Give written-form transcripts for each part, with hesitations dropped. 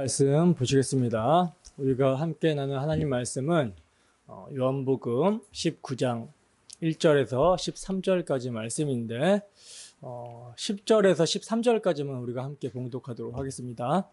말씀 보시겠습니다. 우리가 함께 나눈 하나님 말씀은 요한복음 19장 1절에서 13절까지 말씀인데 10절에서 13절까지만 우리가 함께 봉독하도록 하겠습니다.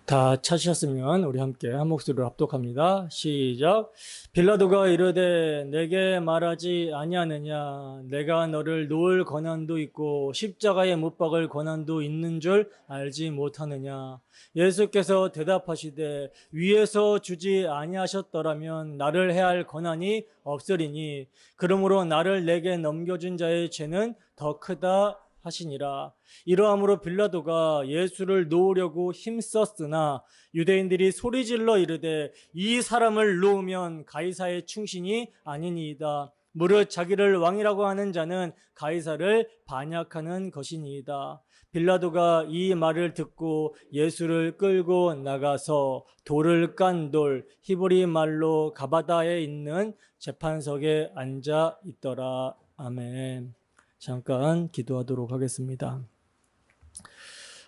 다 찾으셨으면 우리 함께 한 목소리로 합독합니다. 시작. 빌라도가 이르되 내게 말하지 아니하느냐 내가 너를 놓을 권한도 있고 십자가에 못 박을 권한도 있는 줄 알지 못하느냐. 예수께서 대답하시되 위에서 주지 아니하셨더라면 나를 해할 권한이 없으리니 그러므로 나를 내게 넘겨준 자의 죄는 더 크다 하시니라. 이러함으로 빌라도가 예수를 놓으려고 힘썼으나 유대인들이 소리질러 이르되 이 사람을 놓으면 가이사의 충신이 아니니이다. 무릇 자기를 왕이라고 하는 자는 가이사를 반역하는 것이니이다. 빌라도가 이 말을 듣고 예수를 끌고 나가서 돌을 깐 돌 히브리 말로 가바다에 있는 재판석에 앉아 있더라. 아멘. 잠깐 기도하도록 하겠습니다.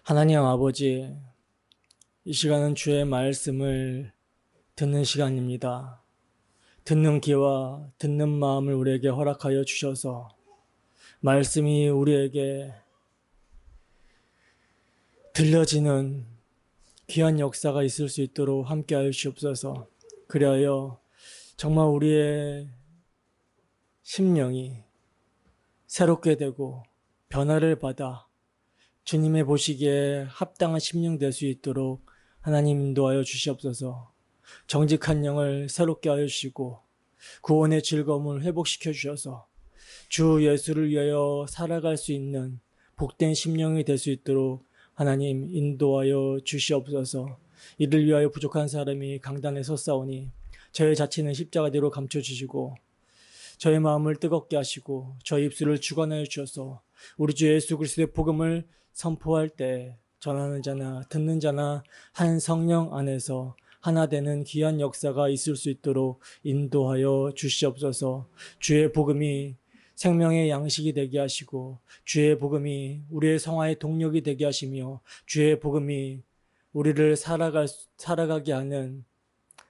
하나님 아버지, 이 시간은 주의 말씀을 듣는 시간입니다. 듣는 귀와 듣는 마음을 우리에게 허락하여 주셔서 말씀이 우리에게 들려지는 귀한 역사가 있을 수 있도록 함께하여 주옵소서. 그리하여 정말 우리의 심령이 새롭게 되고 변화를 받아 주님의 보시기에 합당한 심령 될 수 있도록 하나님 인도하여 주시옵소서. 정직한 영을 새롭게 하여 주시고 구원의 즐거움을 회복시켜 주셔서 주 예수를 위하여 살아갈 수 있는 복된 심령이 될 수 있도록 하나님 인도하여 주시옵소서. 이를 위하여 부족한 사람이 강단에 섰사오니 저의 자치는 십자가대로 감춰주시고 저의 마음을 뜨겁게 하시고 저의 입술을 주관하여 주셔서 우리 주 예수 그리스도의 복음을 선포할 때 전하는 자나 듣는 자나 한 성령 안에서 하나 되는 귀한 역사가 있을 수 있도록 인도하여 주시옵소서. 주의 복음이 생명의 양식이 되게 하시고 주의 복음이 우리의 성화의 동력이 되게 하시며 주의 복음이 우리를 살아가게 하는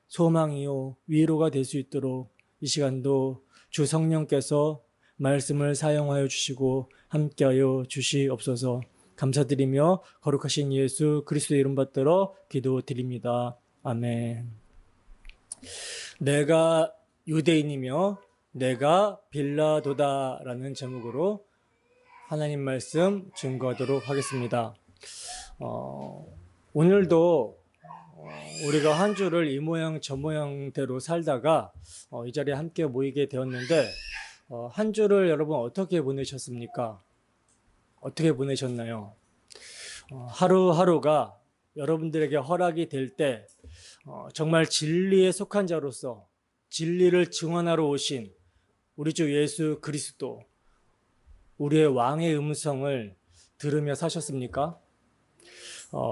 소망이요 위로가 될 수 있도록 이 시간도 주 성령께서 말씀을 사용하여 주시고 함께하여 주시옵소서. 감사드리며 거룩하신 예수 그리스도의 이름 받들어 기도드립니다. 아멘. 내가 유대인이며 내가 빌라도다라는 제목으로 하나님 말씀 증거하도록 하겠습니다. 오늘도 우리가 한 주를 이 모양 저 모양대로 살다가 이 자리에 함께 모이게 되었는데 한 주를 여러분 어떻게 보내셨습니까? 어떻게 보내셨나요? 하루하루가 여러분들에게 허락이 될 때 정말 진리에 속한 자로서 진리를 증언하러 오신 우리 주 예수 그리스도 우리의 왕의 음성을 들으며 사셨습니까?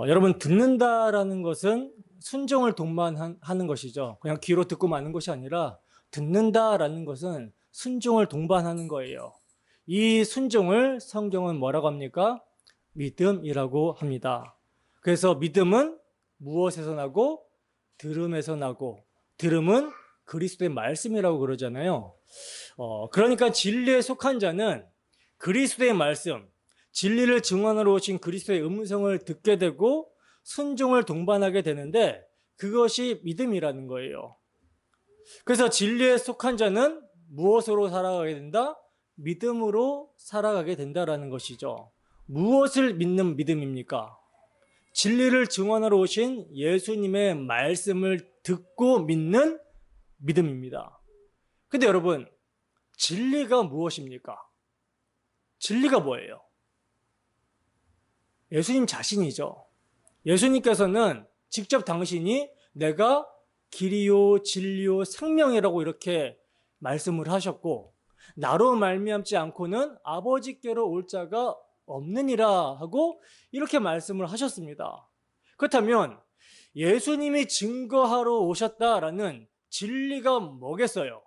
여러분 듣는다라는 것은 순종을 동반하는 것이죠. 그냥 귀로 듣고 마는 것이 아니라 듣는다라는 것은 순종을 동반하는 거예요. 이 순종을 성경은 뭐라고 합니까? 믿음이라고 합니다. 그래서 믿음은 무엇에서 나고 들음에서 나고 들음은 그리스도의 말씀이라고 그러잖아요. 그러니까 진리에 속한 자는 그리스도의 말씀, 진리를 증언하러 오신 그리스도의 음성을 듣게 되고 순종을 동반하게 되는데 그것이 믿음이라는 거예요. 그래서 진리에 속한 자는 무엇으로 살아가게 된다? 믿음으로 살아가게 된다라는 것이죠. 무엇을 믿는 믿음입니까? 진리를 증언하러 오신 예수님의 말씀을 듣고 믿는 믿음입니다. 근데 여러분, 진리가 무엇입니까? 진리가 뭐예요? 예수님 자신이죠. 예수님께서는 직접 당신이 내가 길이요 진리요 생명이라고 이렇게 말씀을 하셨고 나로 말미암지 않고는 아버지께로 올 자가 없느니라 하고 이렇게 말씀을 하셨습니다. 그렇다면 예수님이 증거하러 오셨다라는 진리가 뭐겠어요?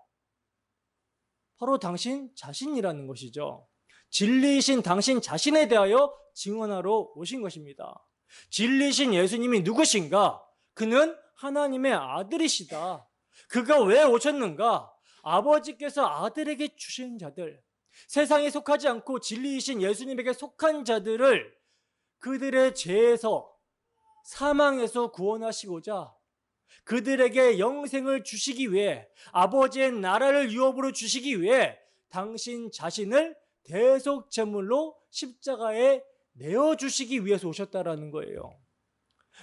바로 당신 자신이라는 것이죠. 진리이신 당신 자신에 대하여 증언하러 오신 것입니다. 진리이신 예수님이 누구신가? 그는 하나님의 아들이시다. 그가 왜 오셨는가? 아버지께서 아들에게 주신 자들, 세상에 속하지 않고 진리이신 예수님에게 속한 자들을 그들의 죄에서, 사망에서 구원하시고자 그들에게 영생을 주시기 위해, 아버지의 나라를 유업으로 주시기 위해 당신 자신을 대속제물로 십자가에 내어주시기 위해서 오셨다라는 거예요.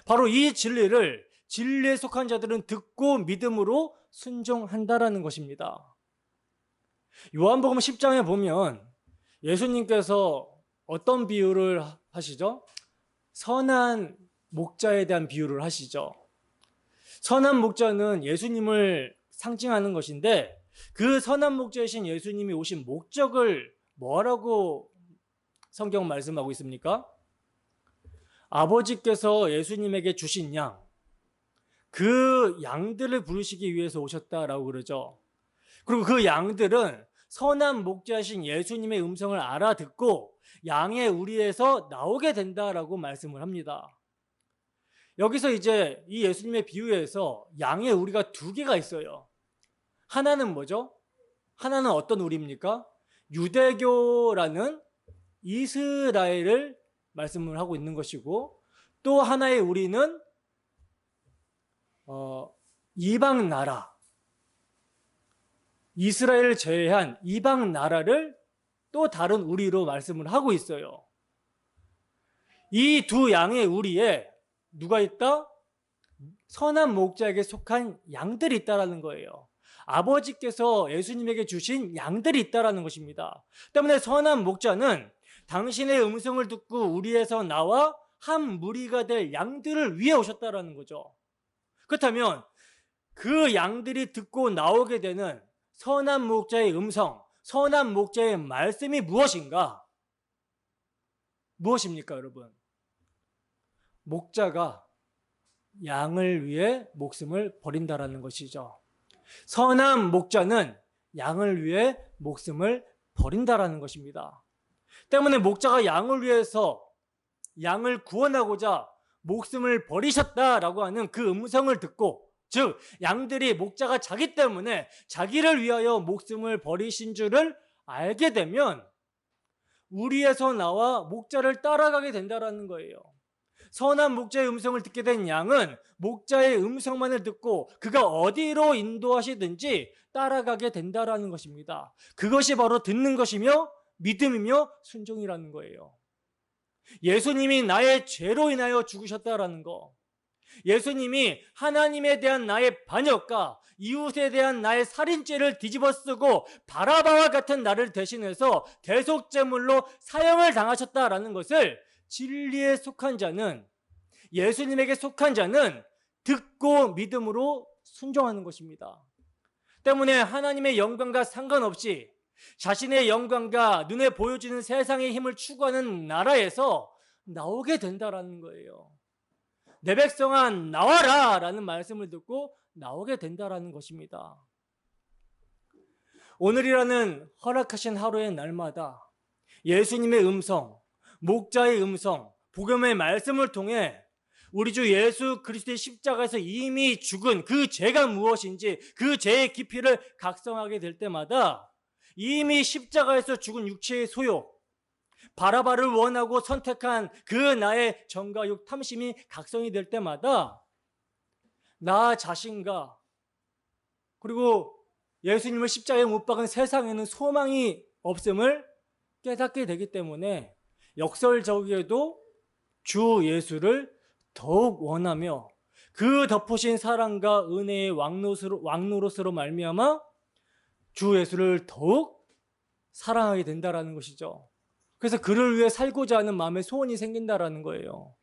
바로 이 진리를 진리에 속한 자들은 듣고 믿음으로 순종한다라는 것입니다. 요한복음 10장에 보면 예수님께서 어떤 비유를 하시죠? 선한 목자에 대한 비유를 하시죠. 선한 목자는 예수님을 상징하는 것인데, 그 선한 목자이신 예수님이 오신 목적을 뭐라고 성경 말씀하고 있습니까? 아버지께서 예수님에게 주신 양, 그 양들을 부르시기 위해서 오셨다라고 그러죠. 그리고 그 양들은 선한 목자이신 예수님의 음성을 알아듣고 양의 우리에서 나오게 된다라고 말씀을 합니다. 여기서 이제 이 예수님의 비유에서 양의 우리가 두 개가 있어요. 하나는 뭐죠? 하나는 어떤 우리입니까? 유대교라는 이스라엘을 말씀을 하고 있는 것이고, 또 하나의 우리는 이방 나라, 이스라엘을 제외한 이방 나라를 또 다른 우리로 말씀을 하고 있어요. 이 두 양의 우리에 누가 있다? 선한 목자에게 속한 양들이 있다라는 거예요. 아버지께서 예수님에게 주신 양들이 있다라는 것입니다. 때문에 선한 목자는 당신의 음성을 듣고 우리에서 나와 한 무리가 될 양들을 위해 오셨다라는 거죠. 그렇다면 그 양들이 듣고 나오게 되는 선한 목자의 음성, 선한 목자의 말씀이 무엇인가? 무엇입니까, 여러분? 목자가 양을 위해 목숨을 버린다라는 것이죠. 선한 목자는 양을 위해 목숨을 버린다라는 것입니다. 때문에 목자가 양을 위해서, 양을 구원하고자 목숨을 버리셨다라고 하는 그 음성을 듣고, 즉 양들이 목자가 자기 때문에 자기를 위하여 목숨을 버리신 줄을 알게 되면 우리에서 나와 목자를 따라가게 된다라는 거예요. 선한 목자의 음성을 듣게 된 양은 목자의 음성만을 듣고 그가 어디로 인도하시든지 따라가게 된다라는 것입니다. 그것이 바로 듣는 것이며 믿음이며 순종이라는 거예요. 예수님이 나의 죄로 인하여 죽으셨다라는 거, 예수님이 하나님에 대한 나의 반역과 이웃에 대한 나의 살인죄를 뒤집어쓰고 바라바와 같은 나를 대신해서 대속제물로 사형을 당하셨다라는 것을 진리에 속한 자는, 예수님에게 속한 자는 듣고 믿음으로 순종하는 것입니다. 때문에 하나님의 영광과 상관없이 자신의 영광과 눈에 보여지는 세상의 힘을 추구하는 나라에서 나오게 된다라는 거예요. 내 백성아 나와라 라는 말씀을 듣고 나오게 된다라는 것입니다. 오늘이라는 허락하신 하루의 날마다 예수님의 음성, 목자의 음성, 복음의 말씀을 통해 우리 주 예수 그리스도의 십자가에서 이미 죽은 그 죄가 무엇인지, 그 죄의 깊이를 각성하게 될 때마다 이미 십자가에서 죽은 육체의 소욕, 바라바를 원하고 선택한 그 나의 정과 욕, 탐심이 각성이 될 때마다 나 자신과, 그리고 예수님을 십자가에 못 박은 세상에는 소망이 없음을 깨닫게 되기 때문에 역설적에도 주 예수를 더욱 원하며 그 덮으신 사랑과 은혜의 왕노릇으로 말미암아 주 예수를 더욱 사랑하게 된다라는 것이죠. 그래서 그를 위해 살고자 하는 마음의 소원이 생긴다라는 거예요.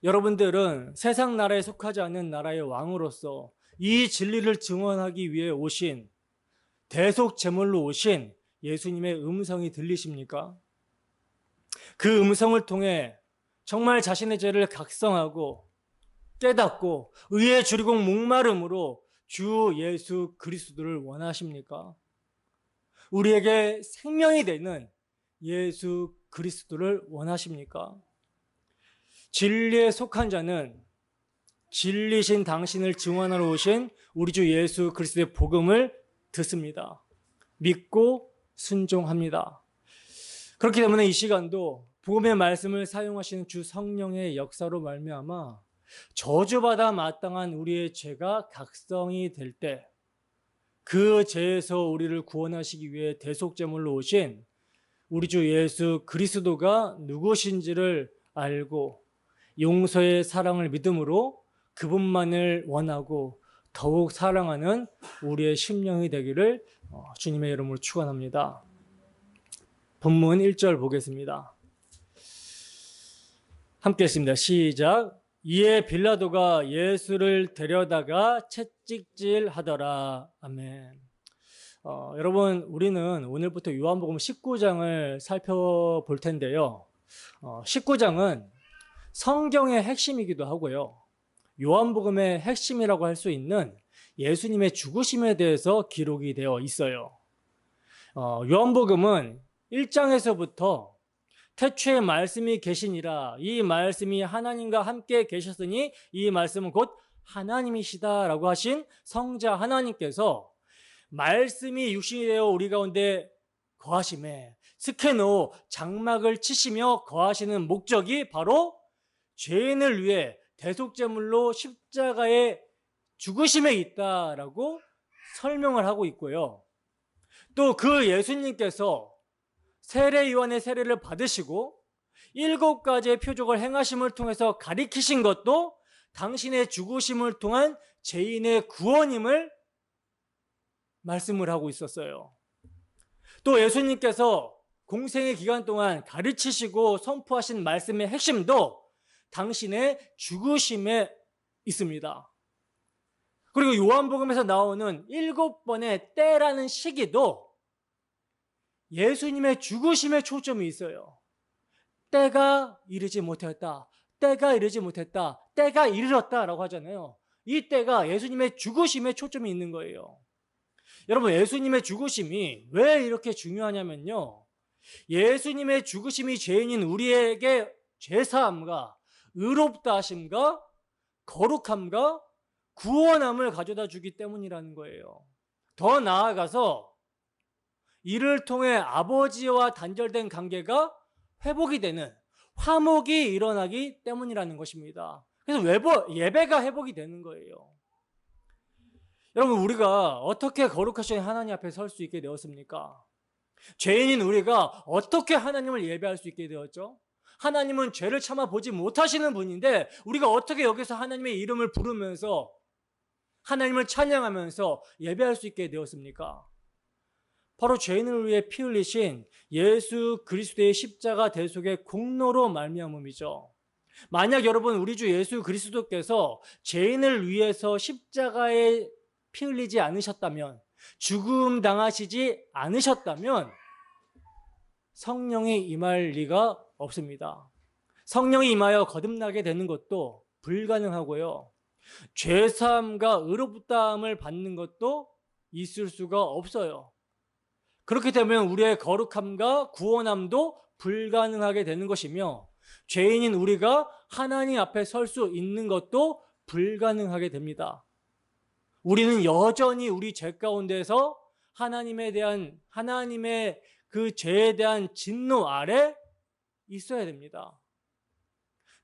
여러분들은 세상 나라에 속하지 않는 나라의 왕으로서 이 진리를 증언하기 위해 오신, 대속 제물로 오신 예수님의 음성이 들리십니까? 그 음성을 통해 정말 자신의 죄를 각성하고 깨닫고 의에 주리공 목마름으로 주 예수 그리스도를 원하십니까? 우리에게 생명이 되는 예수 그리스도를 원하십니까? 진리에 속한 자는 진리신 당신을 증언하러 오신 우리 주 예수 그리스도의 복음을 듣습니다. 믿고 순종합니다. 그렇기 때문에 이 시간도 복음의 말씀을 사용하시는 주 성령의 역사로 말미암아 저주받아 마땅한 우리의 죄가 각성이 될 때 그 죄에서 우리를 구원하시기 위해 대속제물로 오신 우리 주 예수 그리스도가 누구신지를 알고 용서의 사랑을 믿음으로 그분만을 원하고 더욱 사랑하는 우리의 심령이 되기를 주님의 이름으로 축원합니다. 본문 1절 보겠습니다. 함께 했습니다. 시작. 이에 빌라도가 예수를 데려다가 채찍질하더라. 아멘. 여러분, 우리는 오늘부터 요한복음 19장을 살펴볼 텐데요. 19장은 성경의 핵심이기도 하고요. 요한복음의 핵심이라고 할 수 있는 예수님의 죽으심에 대해서 기록이 되어 있어요. 요한복음은 1장에서부터 태초에 말씀이 계시니라, 이 말씀이 하나님과 함께 계셨으니 이 말씀은 곧 하나님이시다라고 하신 성자 하나님께서 말씀이 육신이 되어 우리 가운데 거하심에 스케노 장막을 치시며 거하시는 목적이 바로 죄인을 위해 대속제물로 십자가의 죽으심에 있다라고 설명을 하고 있고요. 또 그 예수님께서 세례 요한의 세례를 받으시고 7가지의 표적을 행하심을 통해서 가리키신 것도 당신의 죽으심을 통한 죄인의 구원임을 말씀을 하고 있었어요. 또 예수님께서 공생의 기간 동안 가르치시고 선포하신 말씀의 핵심도 당신의 죽으심에 있습니다. 그리고 요한복음에서 나오는 7번의 때라는 시기도 예수님의 죽으심에 초점이 있어요. 때가 이르지 못했다, 때가 이르지 못했다, 때가 이르렀다라고 하잖아요. 이 때가 예수님의 죽으심에 초점이 있는 거예요. 여러분, 예수님의 죽으심이 왜 이렇게 중요하냐면요, 예수님의 죽으심이 죄인인 우리에게 죄사함과 의롭다 하심과 거룩함과 구원함을 가져다 주기 때문이라는 거예요. 더 나아가서 이를 통해 아버지와 단절된 관계가 회복이 되는 화목이 일어나기 때문이라는 것입니다. 그래서 예배가 회복이 되는 거예요. 여러분, 우리가 어떻게 거룩하신 하나님 앞에 설 수 있게 되었습니까? 죄인인 우리가 어떻게 하나님을 예배할 수 있게 되었죠? 하나님은 죄를 참아 보지 못하시는 분인데 우리가 어떻게 여기서 하나님의 이름을 부르면서 하나님을 찬양하면서 예배할 수 있게 되었습니까? 바로 죄인을 위해 피 흘리신 예수 그리스도의 십자가 대속의 공로로 말미암음이죠. 만약 여러분, 우리 주 예수 그리스도께서 죄인을 위해서 십자가에 피 흘리지 않으셨다면, 죽음 당하시지 않으셨다면 성령이 임할 리가 없습니다. 성령이 임하여 거듭나게 되는 것도 불가능하고요, 죄사함과 의롭다함을 받는 것도 있을 수가 없어요. 그렇기 때문에 우리의 거룩함과 구원함도 불가능하게 되는 것이며, 죄인인 우리가 하나님 앞에 설 수 있는 것도 불가능하게 됩니다. 우리는 여전히 우리 죄 가운데서 하나님의 그 죄에 대한 진노 아래 있어야 됩니다.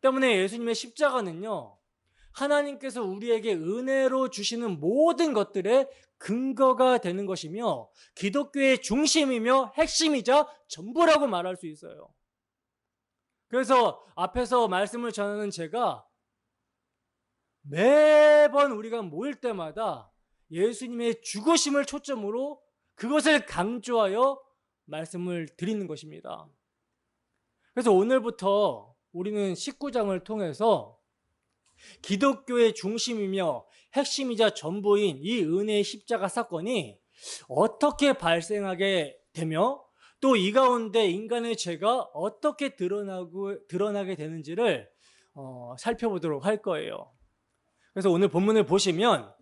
때문에 예수님의 십자가는요, 하나님께서 우리에게 은혜로 주시는 모든 것들의 근거가 되는 것이며 기독교의 중심이며 핵심이자 전부라고 말할 수 있어요. 그래서 앞에서 말씀을 전하는 제가 매번 우리가 모일 때마다 예수님의 죽으심을 초점으로 그것을 강조하여 말씀을 드리는 것입니다. 그래서 오늘부터 우리는 19장을 통해서 기독교의 중심이며 핵심이자 전부인 이 은혜의 십자가 사건이 어떻게 발생하게 되며 또 이 가운데 인간의 죄가 어떻게 드러나게 되는지를 살펴보도록 할 거예요. 그래서 오늘 본문을 보시면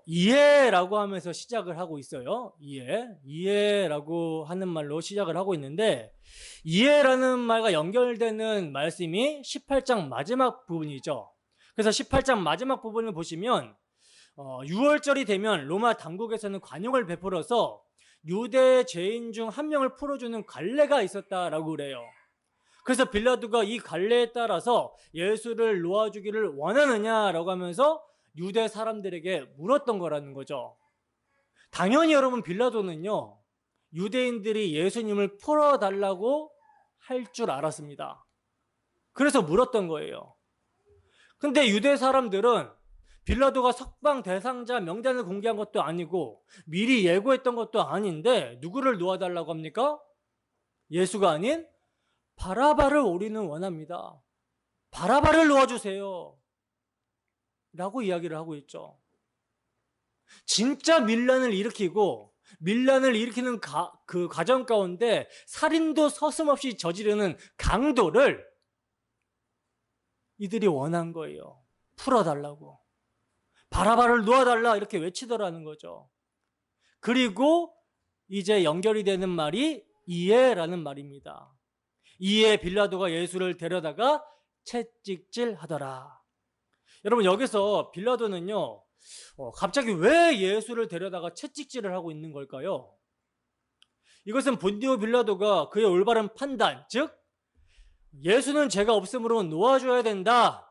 이해라고 하면서 시작을 하고 있어요. 이해라고 하는 말로 시작을 하고 있는데, 이해라는 말과 연결되는 말씀이 18장 마지막 부분이죠. 그래서 18장 마지막 부분을 보시면 6월절이 되면 로마 당국에서는 관용을 베풀어서 유대 죄인 중 한 명을 풀어주는 관례가 있었다라고 그래요. 그래서 빌라도가 이 관례에 따라서 예수를 놓아주기를 원하느냐라고 하면서 유대 사람들에게 물었던 거라는 거죠. 당연히 여러분, 빌라도는요, 유대인들이 예수님을 풀어달라고 할 줄 알았습니다. 그래서 물었던 거예요. 근데 유대 사람들은 빌라도가 석방 대상자 명단을 공개한 것도 아니고 미리 예고했던 것도 아닌데 누구를 놓아달라고 합니까? 예수가 아닌 바라바를 우리는 원합니다. 바라바를 놓아주세요. 라고 이야기를 하고 있죠. 진짜 밀란을 일으키는 그 과정 가운데 살인도 서슴없이 저지르는 강도를 이들이 원한 거예요. 풀어달라고. 바라바를 놓아달라 이렇게 외치더라는 거죠. 그리고 이제 연결이 되는 말이 이해라는 말입니다. 이에 빌라도가 예수를 데려다가 채찍질 하더라. 여러분, 여기서 빌라도는요, 갑자기 왜 예수를 데려다가 채찍질을 하고 있는 걸까요? 이것은 본디오 빌라도가 그의 올바른 판단, 즉 예수는 죄가 없으므로 놓아줘야 된다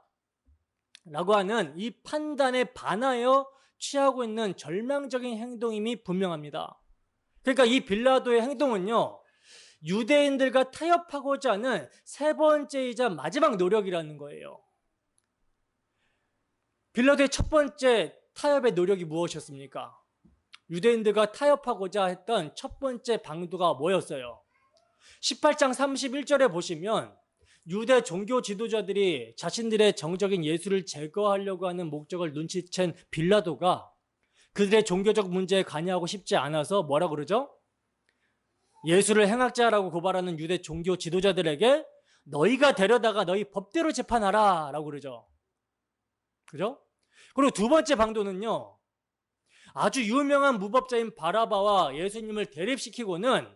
라고 하는 이 판단에 반하여 취하고 있는 절망적인 행동임이 분명합니다. 그러니까 이 빌라도의 행동은요, 유대인들과 타협하고자 하는 세 번째이자 마지막 노력이라는 거예요. 빌라도의 첫 번째 타협의 노력이 무엇이었습니까? 유대인들과 타협하고자 했던 첫 번째 방도가 뭐였어요? 18장 31절에 보시면 유대 종교 지도자들이 자신들의 정적인 예수를 제거하려고 하는 목적을 눈치챈 빌라도가 그들의 종교적 문제에 관여하고 싶지 않아서 뭐라고 그러죠? 예수를 행악자라고 고발하는 유대 종교 지도자들에게 너희가 데려다가 너희 법대로 재판하라 라고 그러죠. 그죠? 그리고 두 번째 방도는요, 아주 유명한 무법자인 바라바와 예수님을 대립시키고는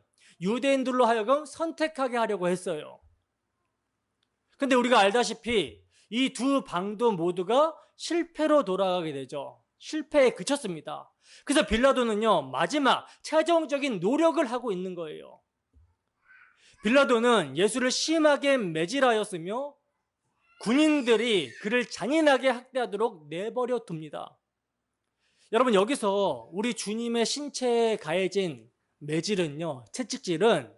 유대인들로 하여금 선택하게 하려고 했어요. 근데 우리가 알다시피 이 두 방도 모두가 실패로 돌아가게 되죠. 실패에 그쳤습니다. 그래서 빌라도는요, 마지막 최종적인 노력을 하고 있는 거예요. 빌라도는 예수를 심하게 매질하였으며 군인들이 그를 잔인하게 학대하도록 내버려 둡니다. 여러분, 여기서 우리 주님의 신체에 가해진 매질은요, 채찍질은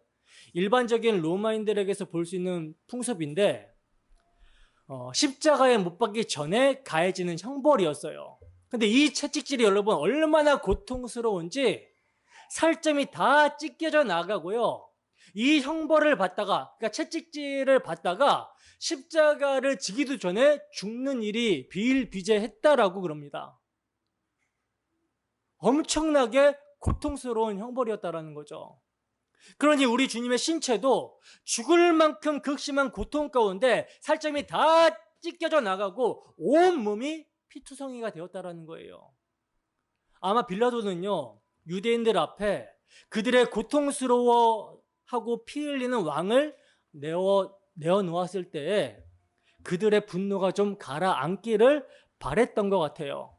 일반적인 로마인들에게서 볼 수 있는 풍습인데 십자가에 못 박기 전에 가해지는 형벌이었어요. 근데 이 채찍질이 여러분 얼마나 고통스러운지 살점이 다 찢겨져 나가고요, 이 형벌을 받다가, 그러니까 채찍질을 받다가 십자가를 지기도 전에 죽는 일이 비일비재했다라고 그럽니다. 엄청나게 고통스러운 형벌이었다라는 거죠. 그러니 우리 주님의 신체도 죽을 만큼 극심한 고통 가운데 살점이 다 찢겨져 나가고 온 몸이 피투성이가 되었다라는 거예요. 아마 빌라도는요, 유대인들 앞에 그들의 고통스러워하고 피 흘리는 왕을 내어놓았을 때에 그들의 분노가 좀 가라앉기를 바랬던 것 같아요.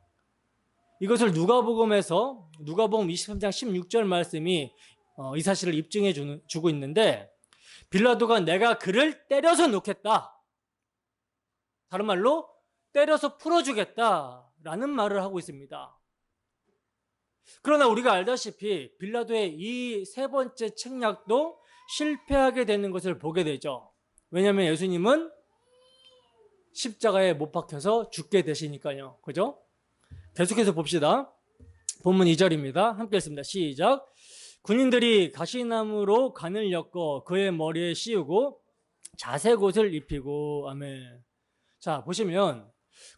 이것을 누가복음 23장 16절 말씀이 이 사실을 입증해 주고 있는데, 빌라도가 내가 그를 때려서 놓겠다, 다른 말로 때려서 풀어주겠다라는 말을 하고 있습니다. 그러나 우리가 알다시피 빌라도의 이 세 번째 책략도 실패하게 되는 것을 보게 되죠. 왜냐하면 예수님은 십자가에 못 박혀서 죽게 되시니까요. 그죠? 계속해서 봅시다. 본문 2절입니다. 함께 읽습니다. 시작. 군인들이 가시나무로 관을 엮어 그의 머리에 씌우고 자색옷을 입히고. 아멘. 자, 보시면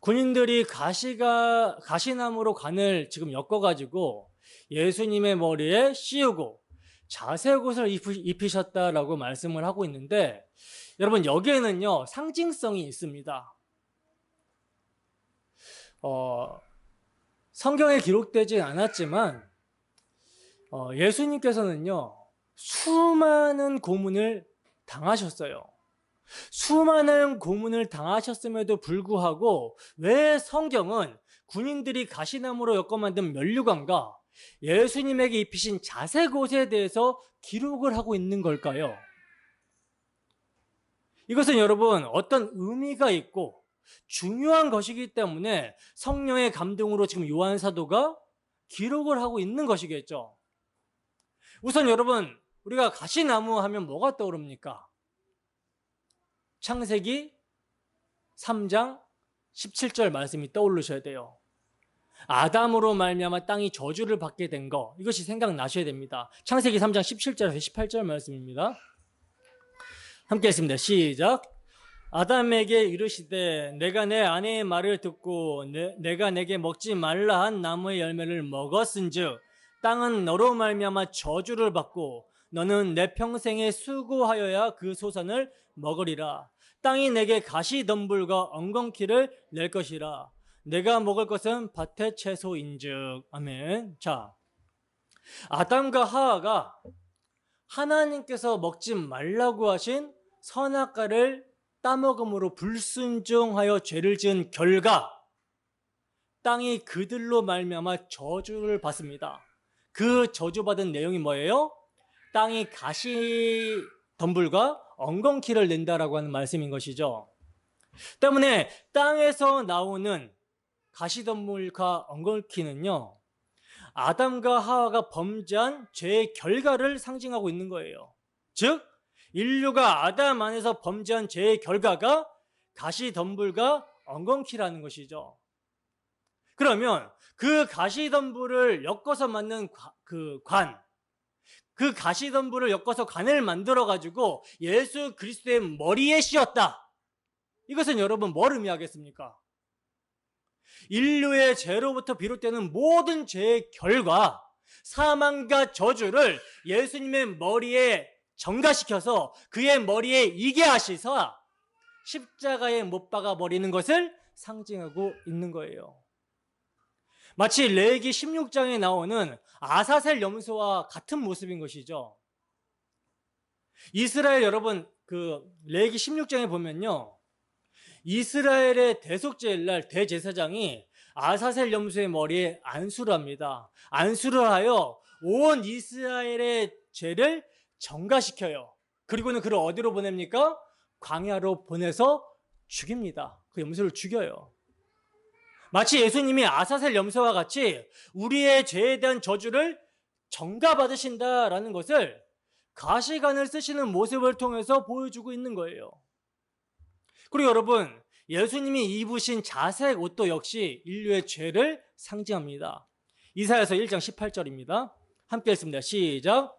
군인들이 가시나무로 관을 지금 엮어가지고 예수님의 머리에 씌우고 자색옷을 입히셨다라고 말씀을 하고 있는데, 여러분 여기에는요 상징성이 있습니다. 성경에 기록되지 않았지만 예수님께서는요, 수많은 고문을 당하셨어요. 수많은 고문을 당하셨음에도 불구하고 왜 성경은 군인들이 가시나무로 엮어 만든 면류관과 예수님에게 입히신 자색옷에 대해서 기록을 하고 있는 걸까요? 이것은 여러분 어떤 의미가 있고 중요한 것이기 때문에 성령의 감동으로 지금 요한 사도가 기록을 하고 있는 것이겠죠. 우선 여러분, 우리가 가시나무 하면 뭐가 떠오릅니까? 창세기 3장 17절 말씀이 떠오르셔야 돼요. 아담으로 말미암아 땅이 저주를 받게 된 거, 이것이 생각나셔야 됩니다. 창세기 3장 17절에서 18절 말씀입니다. 함께 했습니다. 시작. 아담에게 이르시되 내가 내 아내의 말을 듣고 내가 내게 먹지 말라 한 나무의 열매를 먹었은즉 땅은 너로 말미암아 저주를 받고 너는 내 평생에 수고하여야 그 소산을 먹으리라. 땅이 내게 가시덤불과 엉겅퀴를 낼 것이라. 내가 먹을 것은 밭의 채소인즉. 아멘. 자, 아담과 하와가 하나님께서 먹지 말라고 하신 선악과를 따먹음으로 불순종하여 죄를 지은 결과 땅이 그들로 말미암아 저주를 받습니다. 그 저주받은 내용이 뭐예요? 땅이 가시덤불과 엉겅퀴를 낸다라고 하는 말씀인 것이죠. 때문에 땅에서 나오는 가시덤불과 엉겅퀴는요, 아담과 하와가 범죄한 죄의 결과를 상징하고 있는 거예요. 즉 인류가 아담 안에서 범죄한 죄의 결과가 가시덤불과 엉겅퀴라는 것이죠. 그러면 그 가시덤불을 엮어서 만든 그 가시덤불을 엮어서 관을 만들어가지고 예수 그리스도의 머리에 씌웠다. 이것은 여러분 뭘 의미하겠습니까? 인류의 죄로부터 비롯되는 모든 죄의 결과, 사망과 저주를 예수님의 머리에 전가시켜서 그의 머리에 이게 하시사 십자가에 못 박아 버리는 것을 상징하고 있는 거예요. 마치 레위기 16장에 나오는 아사셀 염소와 같은 모습인 것이죠. 이스라엘 여러분, 레위기 16장에 보면요, 이스라엘의 대속죄일날 대제사장이 아사셀 염소의 머리에 안수를 합니다. 안수를 하여 온 이스라엘의 죄를 정가시켜요. 그리고는 그를 어디로 보냅니까? 광야로 보내서 죽입니다. 그 염소를 죽여요. 마치 예수님이 아사셀 염소와 같이 우리의 죄에 대한 저주를 정가받으신다라는 것을 가시관을 쓰시는 모습을 통해서 보여주고 있는 거예요. 그리고 여러분, 예수님이 입으신 자색 옷도 역시 인류의 죄를 상징합니다. 이사야서 1장 18절입니다. 함께 읽습니다. 시작.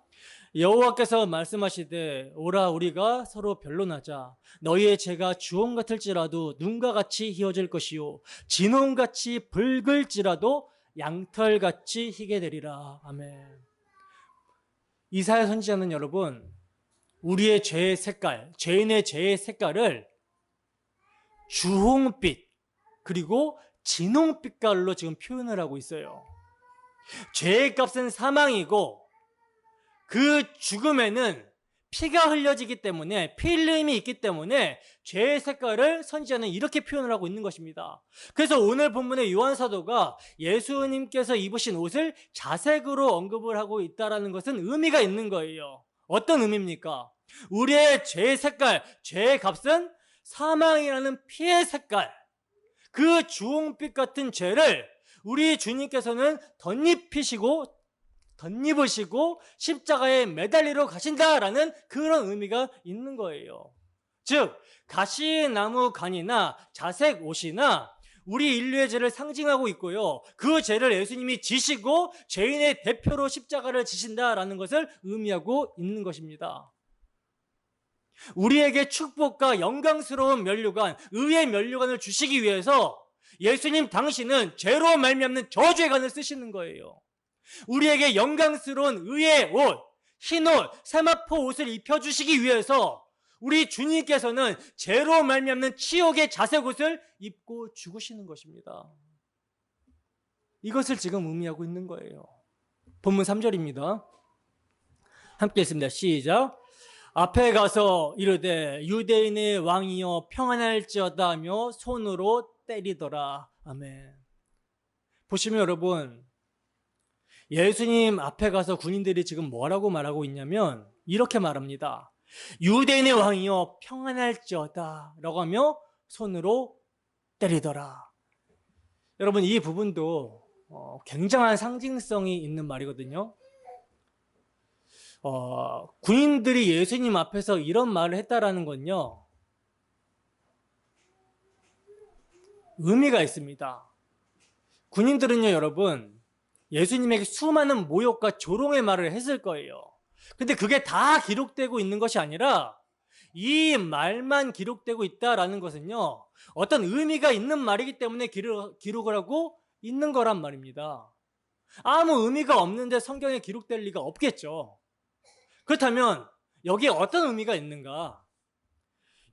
여호와께서 말씀하시되 오라 우리가 서로 변론하자. 너희의 죄가 주홍 같을지라도 눈과 같이 희어질 것이요 진홍같이 붉을지라도 양털같이 희게 되리라. 아멘. 이사야 선지자는 여러분, 우리의 죄의 색깔, 죄인의 죄의 색깔을 주홍빛 그리고 진홍빛깔로 지금 표현을 하고 있어요. 죄의 값은 사망이고 그 죽음에는 피가 흘려지기 때문에, 피 흘림이 있기 때문에 죄의 색깔을 선지자는 이렇게 표현을 하고 있는 것입니다. 그래서 오늘 본문의 요한 사도가 예수님께서 입으신 옷을 자색으로 언급을 하고 있다는 것은 의미가 있는 거예요. 어떤 의미입니까? 우리의 죄의 색깔, 죄의 값은 사망이라는 피의 색깔, 그 주홍빛 같은 죄를 우리 주님께서는 덧입으시고 십자가에 매달리러 가신다라는 그런 의미가 있는 거예요. 즉 가시나무 관이나 자색 옷이나 우리 인류의 죄를 상징하고 있고요, 그 죄를 예수님이 지시고 죄인의 대표로 십자가를 지신다라는 것을 의미하고 있는 것입니다. 우리에게 축복과 영광스러운 면류관, 의의 면류관을 주시기 위해서 예수님 당신은 죄로 말미암는 저주의 관을 쓰시는 거예요. 우리에게 영광스러운 의의 옷, 흰옷, 세마포 옷을 입혀주시기 위해서 우리 주님께서는 죄로 말미암는 치욕의 자색 옷을 입고 죽으시는 것입니다. 이것을 지금 의미하고 있는 거예요. 본문 3절입니다. 함께 읽습니다. 시작. 앞에 가서 이르되 유대인의 왕이여 평안할지어다 하며 손으로 때리더라. 아멘. 보시면 여러분, 예수님 앞에 가서 군인들이 지금 뭐라고 말하고 있냐면 이렇게 말합니다. 유대인의 왕이여 평안할지어다 라고 하며 손으로 때리더라. 여러분, 이 부분도 굉장한 상징성이 있는 말이거든요. 군인들이 예수님 앞에서 이런 말을 했다라는 건요, 의미가 있습니다. 군인들은요, 여러분, 예수님에게 수많은 모욕과 조롱의 말을 했을 거예요. 근데 그게 다 기록되고 있는 것이 아니라 이 말만 기록되고 있다라는 것은요, 어떤 의미가 있는 말이기 때문에 기록을 하고 있는 거란 말입니다. 아무 의미가 없는데 성경에 기록될 리가 없겠죠. 그렇다면 여기에 어떤 의미가 있는가?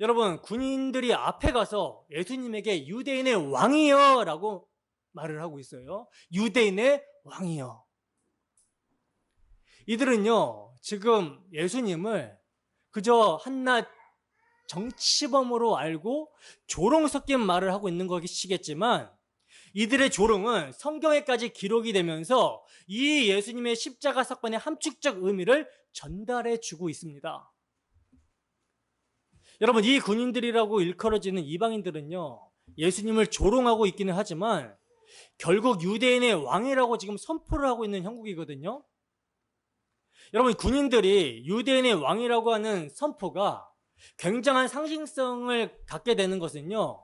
여러분, 군인들이 앞에 가서 예수님에게 유대인의 왕이여 라고 말을 하고 있어요. 유대인의 왕이여. 이들은요, 지금 예수님을 그저 한낱 정치범으로 알고 조롱 섞인 말을 하고 있는 것이겠지만 이들의 조롱은 성경에까지 기록이 되면서 이 예수님의 십자가 사건의 함축적 의미를 전달해 주고 있습니다. 여러분, 이 군인들이라고 일컬어지는 이방인들은요, 예수님을 조롱하고 있기는 하지만 결국 유대인의 왕이라고 지금 선포를 하고 있는 형국이거든요. 여러분, 군인들이 유대인의 왕이라고 하는 선포가 굉장한 상징성을 갖게 되는 것은요,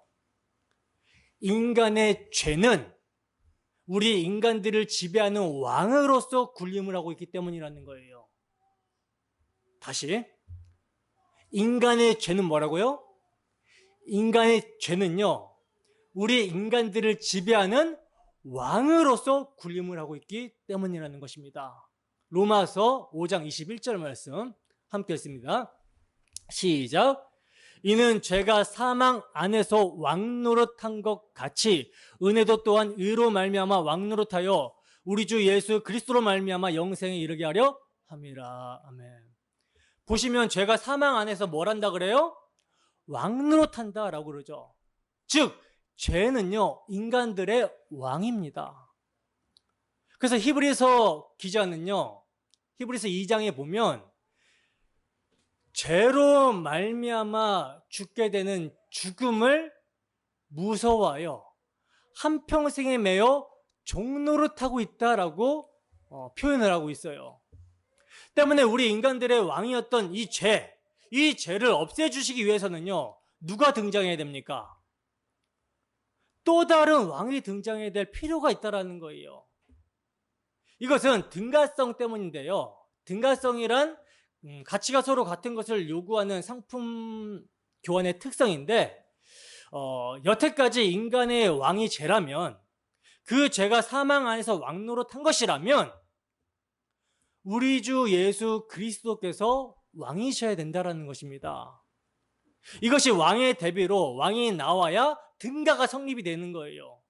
인간의 죄는 우리 인간들을 지배하는 왕으로서 군림을 하고 있기 때문이라는 거예요. 다시, 인간의 죄는 뭐라고요? 인간의 죄는요, 우리 인간들을 지배하는 왕으로서 군림을 하고 있기 때문이라는 것입니다. 로마서 5장 21절 말씀 함께 읽습니다. 시작. 이는 죄가 사망 안에서 왕노릇한 것 같이 은혜도 또한 의로 말미암아 왕노릇하여 우리 주 예수 그리스도로 말미암아 영생에 이르게 하려 함이라. 아멘. 보시면 죄가 사망 안에서 뭘 한다 그래요? 왕노릇한다라고 그러죠. 즉 죄는요, 인간들의 왕입니다. 그래서 히브리서 기자는요, 히브리서 2장에 보면 죄로 말미암아 죽게 되는 죽음을 무서워하여 한평생에 매여 종노릇하고 있다라고 표현을 하고 있어요. 때문에 우리 인간들의 왕이었던 이 죄를 없애주시기 위해서는요, 누가 등장해야 됩니까? 또 다른 왕이 등장해야 될 필요가 있다라는 거예요. 이것은 등가성 때문인데요. 등가성이란 가치가 서로 같은 것을 요구하는 상품 교환의 특성인데, 여태까지 인간의 왕이 죄라면, 그 죄가 사망 안에서 왕노릇한 것이라면 우리 주 예수 그리스도께서 왕이셔야 된다는 것입니다. 이것이 왕의 대비로 왕이 나와야 등가가 성립이 되는 거예요.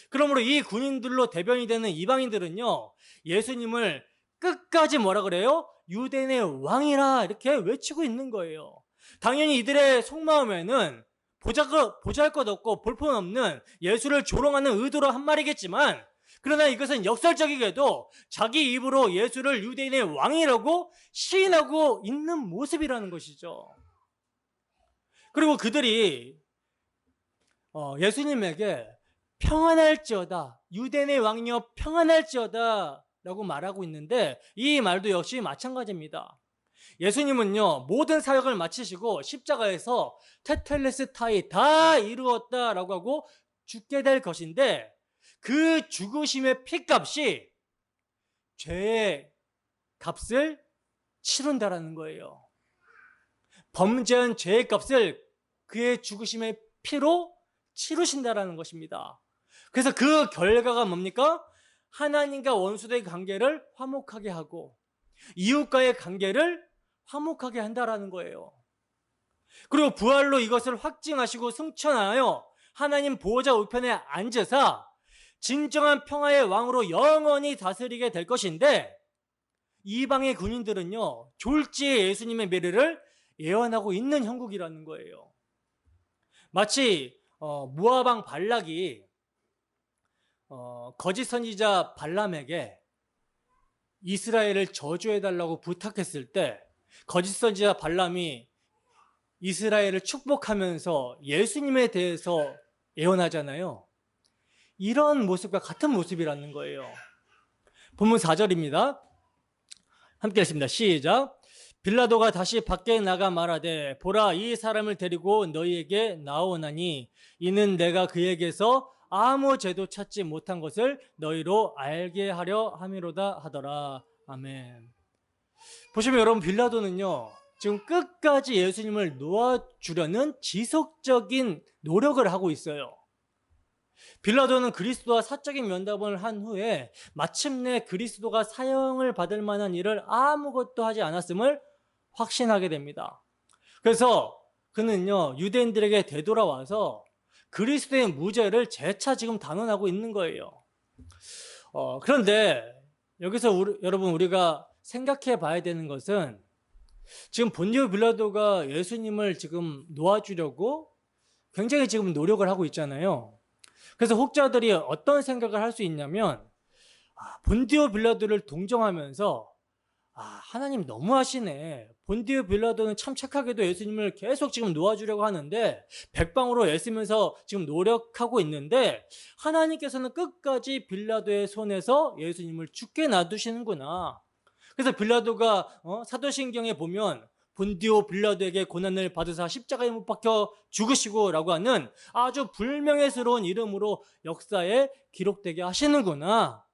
그러므로 이 군인들로 대변이 되는 이방인들은요, 예수님을 끝까지 뭐라 그래요? 유대인의 왕이라 이렇게 외치고 있는 거예요. 당연히 이들의 속마음에는 보잘것없고 볼품없는 예수를 조롱하는 의도로 한 말이겠지만, 그러나 이것은 역설적이게도 자기 입으로 예수를 유대인의 왕이라고 시인하고 있는 모습이라는 것이죠. 그리고 그들이 예수님에게 평안할지어다, 유대인의 왕이여 평안할지어다 라고 말하고 있는데, 이 말도 역시 마찬가지입니다. 예수님은요, 모든 사역을 마치시고 십자가에서 테텔레스타이 다 이루었다라고 하고 죽게 될 것인데, 그 죽으심의 피값이 죄의 값을 치른다라는 거예요. 범죄한 죄의 값을 그의 죽으심의 피로 치르신다라는 것입니다. 그래서 그 결과가 뭡니까? 하나님과 원수들의 관계를 화목하게 하고 이웃과의 관계를 화목하게 한다라는 거예요. 그리고 부활로 이것을 확증하시고 승천하여 하나님 보호자 우편에 앉으사 진정한 평화의 왕으로 영원히 다스리게 될 것인데, 이방의 군인들은요, 졸지에 예수님의 미래를 예언하고 있는 형국이라는 거예요. 마치 모압 왕 발락이 거짓 선지자 발람에게 이스라엘을 저주해달라고 부탁했을 때, 거짓 선지자 발람이 이스라엘을 축복하면서 예수님에 대해서 예언하잖아요. 이런 모습과 같은 모습이라는 거예요. 본문 4절입니다. 함께 읽습니다. 시작. 빌라도가 다시 밖에 나가 말하되 보라, 이 사람을 데리고 너희에게 나오나니 이는 내가 그에게서 아무 죄도 찾지 못한 것을 너희로 알게 하려 함이로다 하더라. 아멘. 보시면 여러분, 빌라도는요, 지금 끝까지 예수님을 놓아주려는 지속적인 노력을 하고 있어요. 빌라도는 그리스도와 사적인 면담을 한 후에 마침내 그리스도가 사형을 받을 만한 일을 아무것도 하지 않았음을 확신하게 됩니다. 그래서 그는요, 유대인들에게 되돌아와서 그리스도의 무죄를 재차 지금 단언하고 있는 거예요. 그런데 여기서 여러분, 우리가 생각해 봐야 되는 것은, 지금 본디오 빌라도가 예수님을 지금 놓아주려고 굉장히 지금 노력을 하고 있잖아요. 그래서 혹자들이 어떤 생각을 할 수 있냐면, 본디오 빌라도를 동정하면서 하나님 너무하시네. 본디오 빌라도는 참 착하게도 예수님을 계속 지금 놓아주려고 하는데, 백방으로 애쓰면서 지금 노력하고 있는데, 하나님께서는 끝까지 빌라도의 손에서 예수님을 죽게 놔두시는구나. 그래서 빌라도가 사도신경에 보면 본디오 빌라도에게 고난을 받으사 십자가에 못 박혀 죽으시고 라고 하는 아주 불명예스러운 이름으로 역사에 기록되게 하시는구나.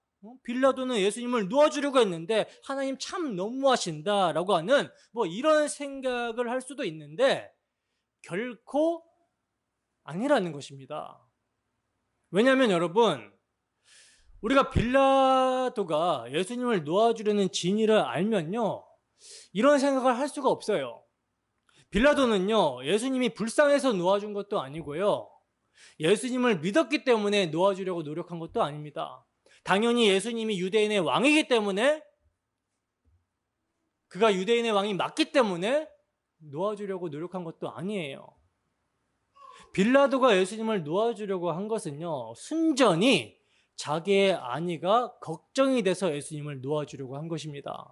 빌라도는 예수님을 놓아주려고 했는데 하나님 참 너무하신다 라고 하는 이런 생각을 할 수도 있는데, 결코 아니라는 것입니다. 왜냐하면 여러분, 우리가 빌라도가 예수님을 놓아주려는 진의를 알면요, 이런 생각을 할 수가 없어요. 빌라도는요, 예수님이 불쌍해서 놓아준 것도 아니고요, 예수님을 믿었기 때문에 놓아주려고 노력한 것도 아닙니다. 당연히 예수님이 유대인의 왕이기 때문에, 그가 유대인의 왕이 맞기 때문에 놓아주려고 노력한 것도 아니에요. 빌라도가 예수님을 놓아주려고 한 것은요, 순전히 자기의 안위가 걱정이 돼서 예수님을 놓아주려고 한 것입니다.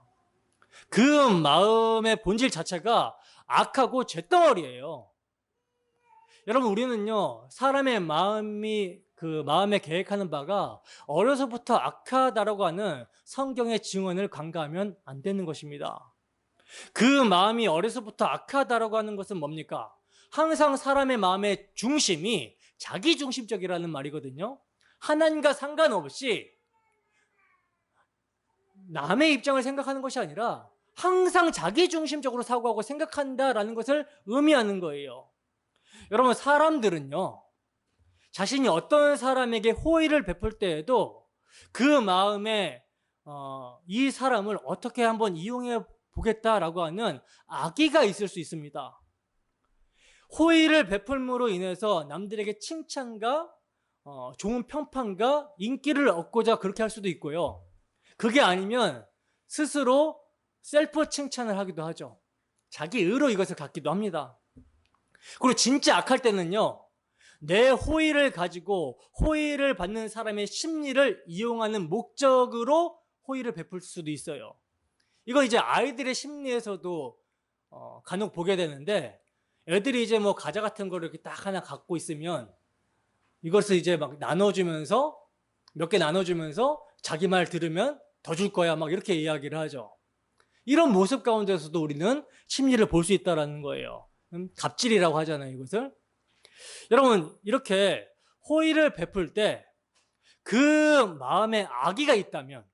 그 마음의 본질 자체가 악하고 잿덩어리예요. 여러분, 우리는요, 사람의 마음에 계획하는 바가 어려서부터 악하다라고 하는 성경의 증언을 간과하면 안 되는 것입니다. 그 마음이 어려서부터 악하다라고 하는 것은 뭡니까? 항상 사람의 마음의 중심이 자기중심적이라는 말이거든요. 하나님과 상관없이 남의 입장을 생각하는 것이 아니라 항상 자기중심적으로 사고하고 생각한다라는 것을 의미하는 거예요. 여러분, 사람들은요, 자신이 어떤 사람에게 호의를 베풀 때에도 그 마음에 이 사람을 어떻게 한번 이용해 보겠다라고 하는 악의가 있을 수 있습니다. 호의를 베풀므로 인해서 남들에게 칭찬과 좋은 평판과 인기를 얻고자 그렇게 할 수도 있고요. 그게 아니면 스스로 셀프 칭찬을 하기도 하죠. 자기 의로 이것을 갖기도 합니다. 그리고 진짜 악할 때는요, 내 호의를 가지고 호의를 받는 사람의 심리를 이용하는 목적으로 호의를 베풀 수도 있어요. 이거 이제 아이들의 심리에서도 간혹 보게 되는데, 애들이 이제 과자 같은 거를 이렇게 딱 하나 갖고 있으면 이것을 이제 막 나눠주면서, 몇 개 나눠주면서 자기 말 들으면 더 줄 거야, 막 이렇게 이야기를 하죠. 이런 모습 가운데서도 우리는 심리를 볼 수 있다는 거예요. 갑질이라고 하잖아요, 이것을. 여러분, 이렇게 호의를 베풀 때 그 마음에 악의가 있다면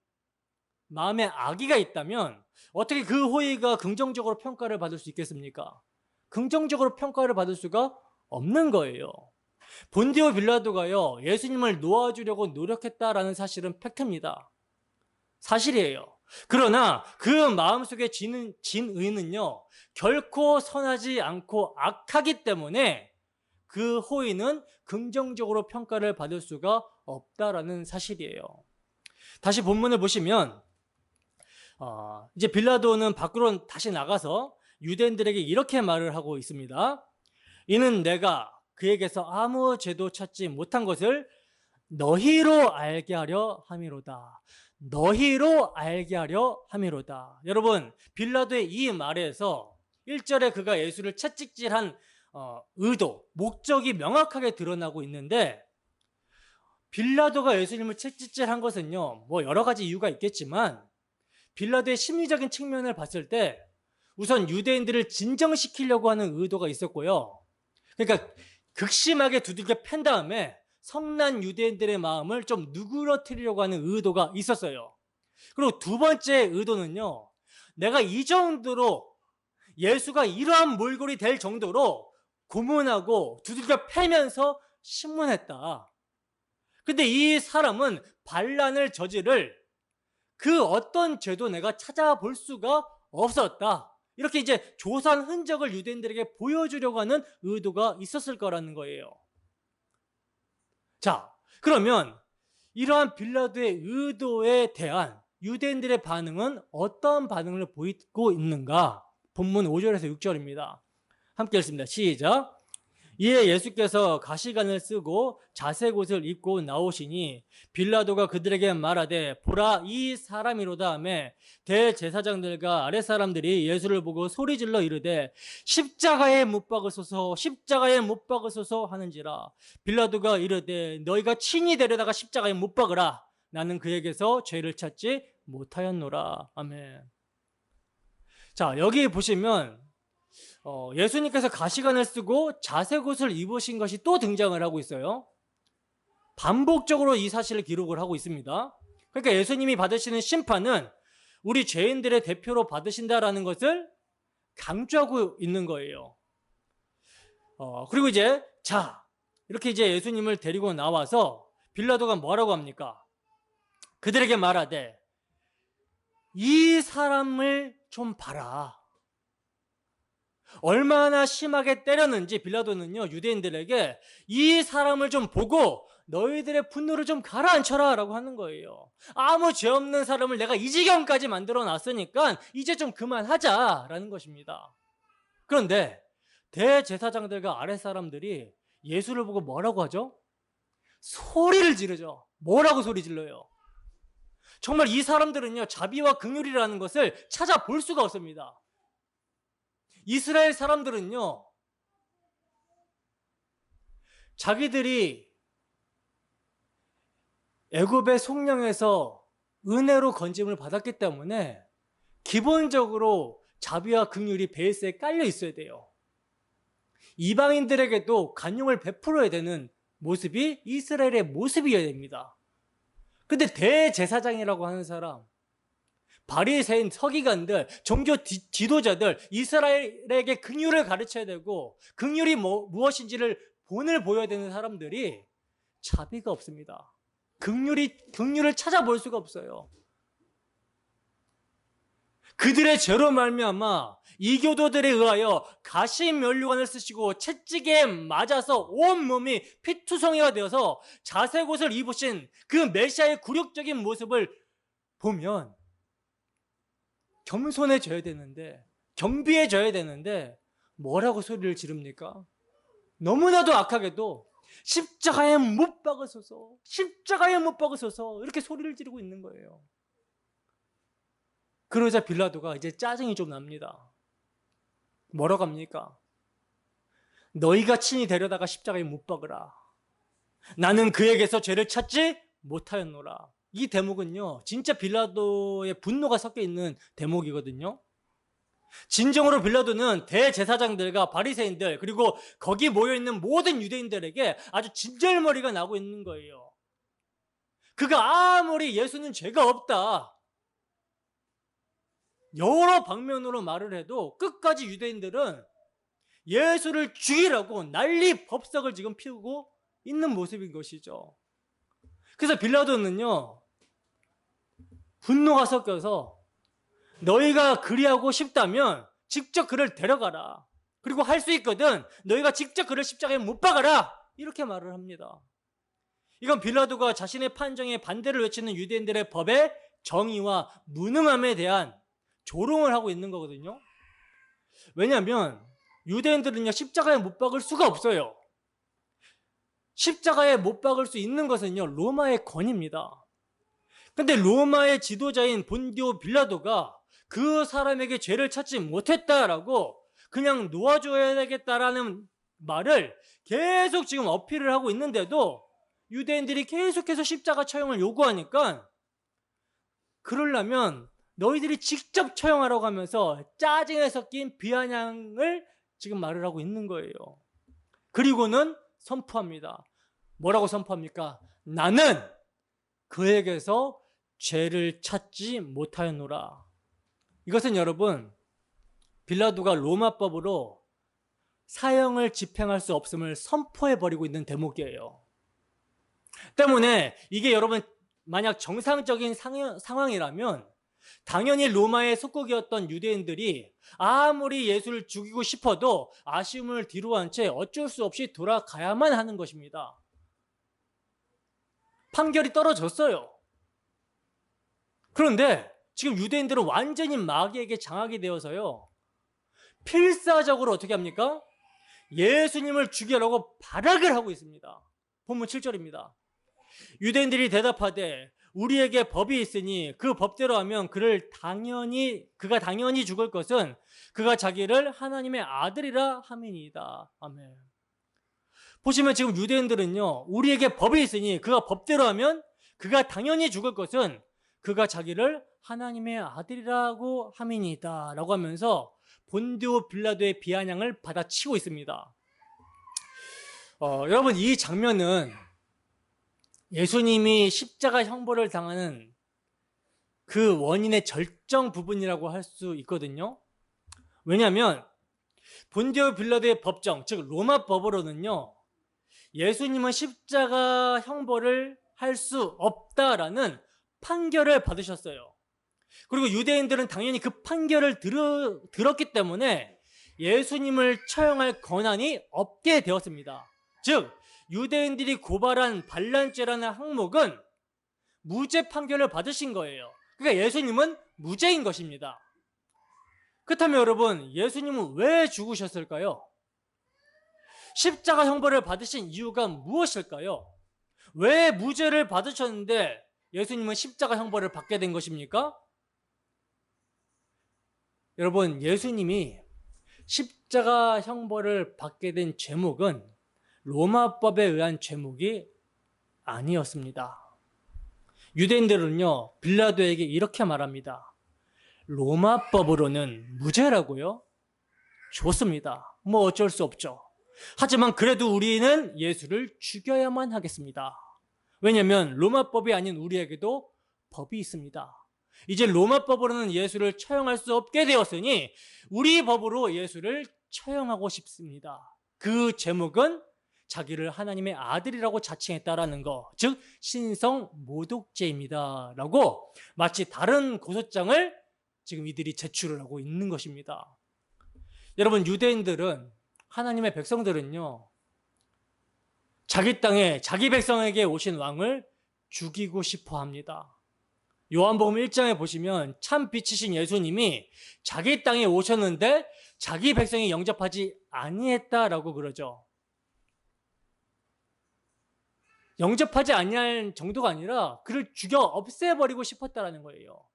어떻게 그 호의가 긍정적으로 평가를 받을 수 있겠습니까? 긍정적으로 평가를 받을 수가 없는 거예요. 본디오 빌라도가요, 예수님을 놓아주려고 노력했다라는 사실은 팩트입니다. 사실이에요. 그러나 그 마음속에 진의는요, 결코 선하지 않고 악하기 때문에 그 호의는 긍정적으로 평가를 받을 수가 없다라는 사실이에요. 다시 본문을 보시면 이제 빌라도는 밖으로 다시 나가서 유대인들에게 이렇게 말을 하고 있습니다. 이는 내가 그에게서 아무 죄도 찾지 못한 것을 너희로 알게 하려 함이로다. 너희로 알게 하려 함이로다. 여러분, 빌라도의 이 말에서 1절에 그가 예수를 채찍질한 의도, 목적이 명확하게 드러나고 있는데, 빌라도가 예수님을 채찍질한 것은요, 뭐 여러 가지 이유가 있겠지만 빌라도의 심리적인 측면을 봤을 때 우선 유대인들을 진정시키려고 하는 의도가 있었고요. 그러니까 극심하게 두들겨 팬 다음에 성난 유대인들의 마음을 좀 누그러뜨리려고 하는 의도가 있었어요. 그리고 두 번째 의도는요, 내가 이 정도로 예수가 이러한 몰골이 될 정도로 고문하고 두들겨 패면서 신문했다. 근데 이 사람은 반란을 저지를 그 어떤 죄도 내가 찾아볼 수가 없었다. 이렇게 이제 조사한 흔적을 유대인들에게 보여주려고 하는 의도가 있었을 거라는 거예요. 자, 그러면 이러한 빌라도의 의도에 대한 유대인들의 반응은 어떤 반응을 보이고 있는가? 본문 5절에서 6절입니다. 함께 읽습니다. 시작. 이에 예수께서 가시관을 쓰고 자색 옷을 입고 나오시니 빌라도가 그들에게 말하되 보라 이 사람이로다 하매 대제사장들과 아랫사람들이 예수를 보고 소리질러 이르되 십자가에 못 박으소서 십자가에 못 박으소서 하는지라. 빌라도가 이르되 너희가 친히 데려다가 십자가에 못 박으라. 나는 그에게서 죄를 찾지 못하였노라. 아멘. 자, 여기 보시면 예수님께서 가시관을 쓰고 자색옷을 입으신 것이 또 등장을 하고 있어요. 반복적으로 이 사실을 기록을 하고 있습니다. 그러니까 예수님이 받으시는 심판은 우리 죄인들의 대표로 받으신다라는 것을 강조하고 있는 거예요. 그리고 이제 이렇게 이제 예수님을 데리고 나와서 빌라도가 뭐라고 합니까? 그들에게 말하되 이 사람을 좀 봐라. 얼마나 심하게 때렸는지 빌라도는요, 유대인들에게 이 사람을 좀 보고 너희들의 분노를 좀 가라앉혀라 라고 하는 거예요. 아무 죄 없는 사람을 내가 이 지경까지 만들어 놨으니까 이제 좀 그만하자 라는 것입니다. 그런데 대제사장들과 아랫사람들이 예수를 보고 뭐라고 하죠? 소리를 지르죠. 뭐라고 소리 질러요? 정말 이 사람들은요, 자비와 긍휼이라는 것을 찾아볼 수가 없습니다. 이스라엘 사람들은요, 자기들이 애굽의 속령에서 은혜로 건짐을 받았기 때문에 기본적으로 자비와 긍휼이 베이스에 깔려 있어야 돼요. 이방인들에게도 관용을 베풀어야 되는 모습이 이스라엘의 모습이어야 됩니다. 근데 대제사장이라고 하는 사람, 바리새인, 서기관들, 종교 지도자들, 이스라엘에게 긍휼을 가르쳐야 되고 긍휼이 무엇인지를 본을 보여야 되는 사람들이 자비가 없습니다. 긍휼을 찾아볼 수가 없어요. 그들의 죄로 말미암아 이교도들에 의하여 가시면류관을 쓰시고 채찍에 맞아서 온몸이 피투성이가 되어서 자색옷을 입으신 그 메시아의 굴욕적인 모습을 보면 겸손해져야 되는데, 겸비해져야 되는데 뭐라고 소리를 지릅니까? 너무나도 악하게도 십자가에 못 박으소서, 십자가에 못 박으소서 이렇게 소리를 지르고 있는 거예요. 그러자 빌라도가 이제 짜증이 좀 납니다. 뭐라고 합니까? 너희가 친히 데려다가 십자가에 못 박으라. 나는 그에게서 죄를 찾지 못하였노라. 이 대목은요, 진짜 빌라도의 분노가 섞여 있는 대목이거든요. 진정으로 빌라도는 대제사장들과 바리새인들 그리고 거기 모여있는 모든 유대인들에게 아주 진절머리가 나고 있는 거예요. 그가 아무리 예수는 죄가 없다 여러 방면으로 말을 해도 끝까지 유대인들은 예수를 죽이라고 난리 법석을 지금 피우고 있는 모습인 것이죠. 그래서 빌라도는요, 분노가 섞여서 너희가 그리하고 싶다면 직접 그를 데려가라. 그리고 할 수 있거든 너희가 직접 그를 십자가에 못 박아라. 이렇게 말을 합니다. 이건 빌라도가 자신의 판정에 반대를 외치는 유대인들의 법의 정의와 무능함에 대한 조롱을 하고 있는 거거든요. 왜냐하면 유대인들은요, 십자가에 못 박을 수가 없어요. 십자가에 못 박을 수 있는 것은요, 로마의 권위입니다. 근데 로마의 지도자인 본디오 빌라도가 그 사람에게 죄를 찾지 못했다라고 그냥 놓아줘야 되겠다라는 말을 계속 지금 어필을 하고 있는데도 유대인들이 계속해서 십자가 처형을 요구하니까 그러려면 너희들이 직접 처형하라고 하면서 짜증에 섞인 비아냥을 지금 말을 하고 있는 거예요. 그리고는 선포합니다. 뭐라고 선포합니까? 나는 그에게서 죄를 찾지 못하였노라. 이것은 여러분, 빌라도가 로마법으로 사형을 집행할 수 없음을 선포해버리고 있는 대목이에요. 때문에 이게 여러분 만약 정상적인 상황이라면 당연히 로마의 속국이었던 유대인들이 아무리 예수를 죽이고 싶어도 아쉬움을 뒤로한 채 어쩔 수 없이 돌아가야만 하는 것입니다. 판결이 떨어졌어요. 그런데 지금 유대인들은 완전히 마귀에게 장악이 되어서요, 필사적으로 어떻게 합니까? 예수님을 죽이라고 발악을 하고 있습니다. 본문 7절입니다. 유대인들이 대답하되 우리에게 법이 있으니 그 법대로 하면 그가 당연히 죽을 것은 그가 자기를 하나님의 아들이라 함이니이다. 아멘. 보시면 지금 유대인들은요, 우리에게 법이 있으니 그가 법대로 하면 그가 당연히 죽을 것은 그가 자기를 하나님의 아들이라고 함이니이다 라고 하면서 본디오 빌라도의 비아냥을 받아치고 있습니다. 여러분, 이 장면은 예수님이 십자가 형벌을 당하는 그 원인의 절정 부분이라고 할 수 있거든요. 왜냐하면 본디오 빌라도의 법정, 즉 로마 법으로는요, 예수님은 십자가 형벌을 할 수 없다라는 판결을 받으셨어요. 그리고 유대인들은 당연히 그 판결을 들었기 때문에 예수님을 처형할 권한이 없게 되었습니다. 즉 유대인들이 고발한 반란죄라는 항목은 무죄 판결을 받으신 거예요. 그러니까 예수님은 무죄인 것입니다. 그렇다면 여러분, 예수님은 왜 죽으셨을까요? 십자가 형벌을 받으신 이유가 무엇일까요? 왜 무죄를 받으셨는데 예수님은 십자가 형벌을 받게 된 것입니까? 여러분, 예수님이 십자가 형벌을 받게 된 죄목은 로마법에 의한 죄목이 아니었습니다. 유대인들은요, 빌라도에게 이렇게 말합니다. 로마법으로는 무죄라고요? 좋습니다. 뭐 어쩔 수 없죠. 하지만 그래도 우리는 예수를 죽여야만 하겠습니다. 왜냐하면 로마법이 아닌 우리에게도 법이 있습니다. 이제 로마법으로는 예수를 처형할 수 없게 되었으니 우리 법으로 예수를 처형하고 싶습니다. 그 제목은 자기를 하나님의 아들이라고 자칭했다라는 거, 즉 신성 모독죄입니다 라고 마치 다른 고소장을 지금 이들이 제출을 하고 있는 것입니다. 여러분, 유대인들은, 하나님의 백성들은요, 자기 땅에 자기 백성에게 오신 왕을 죽이고 싶어 합니다. 요한복음 1장에 보시면 참 빛이신 예수님이 자기 땅에 오셨는데 자기 백성이 영접하지 아니했다라고 그러죠. 영접하지 아니할 정도가 아니라 그를 죽여 없애버리고 싶었다라는 거예요.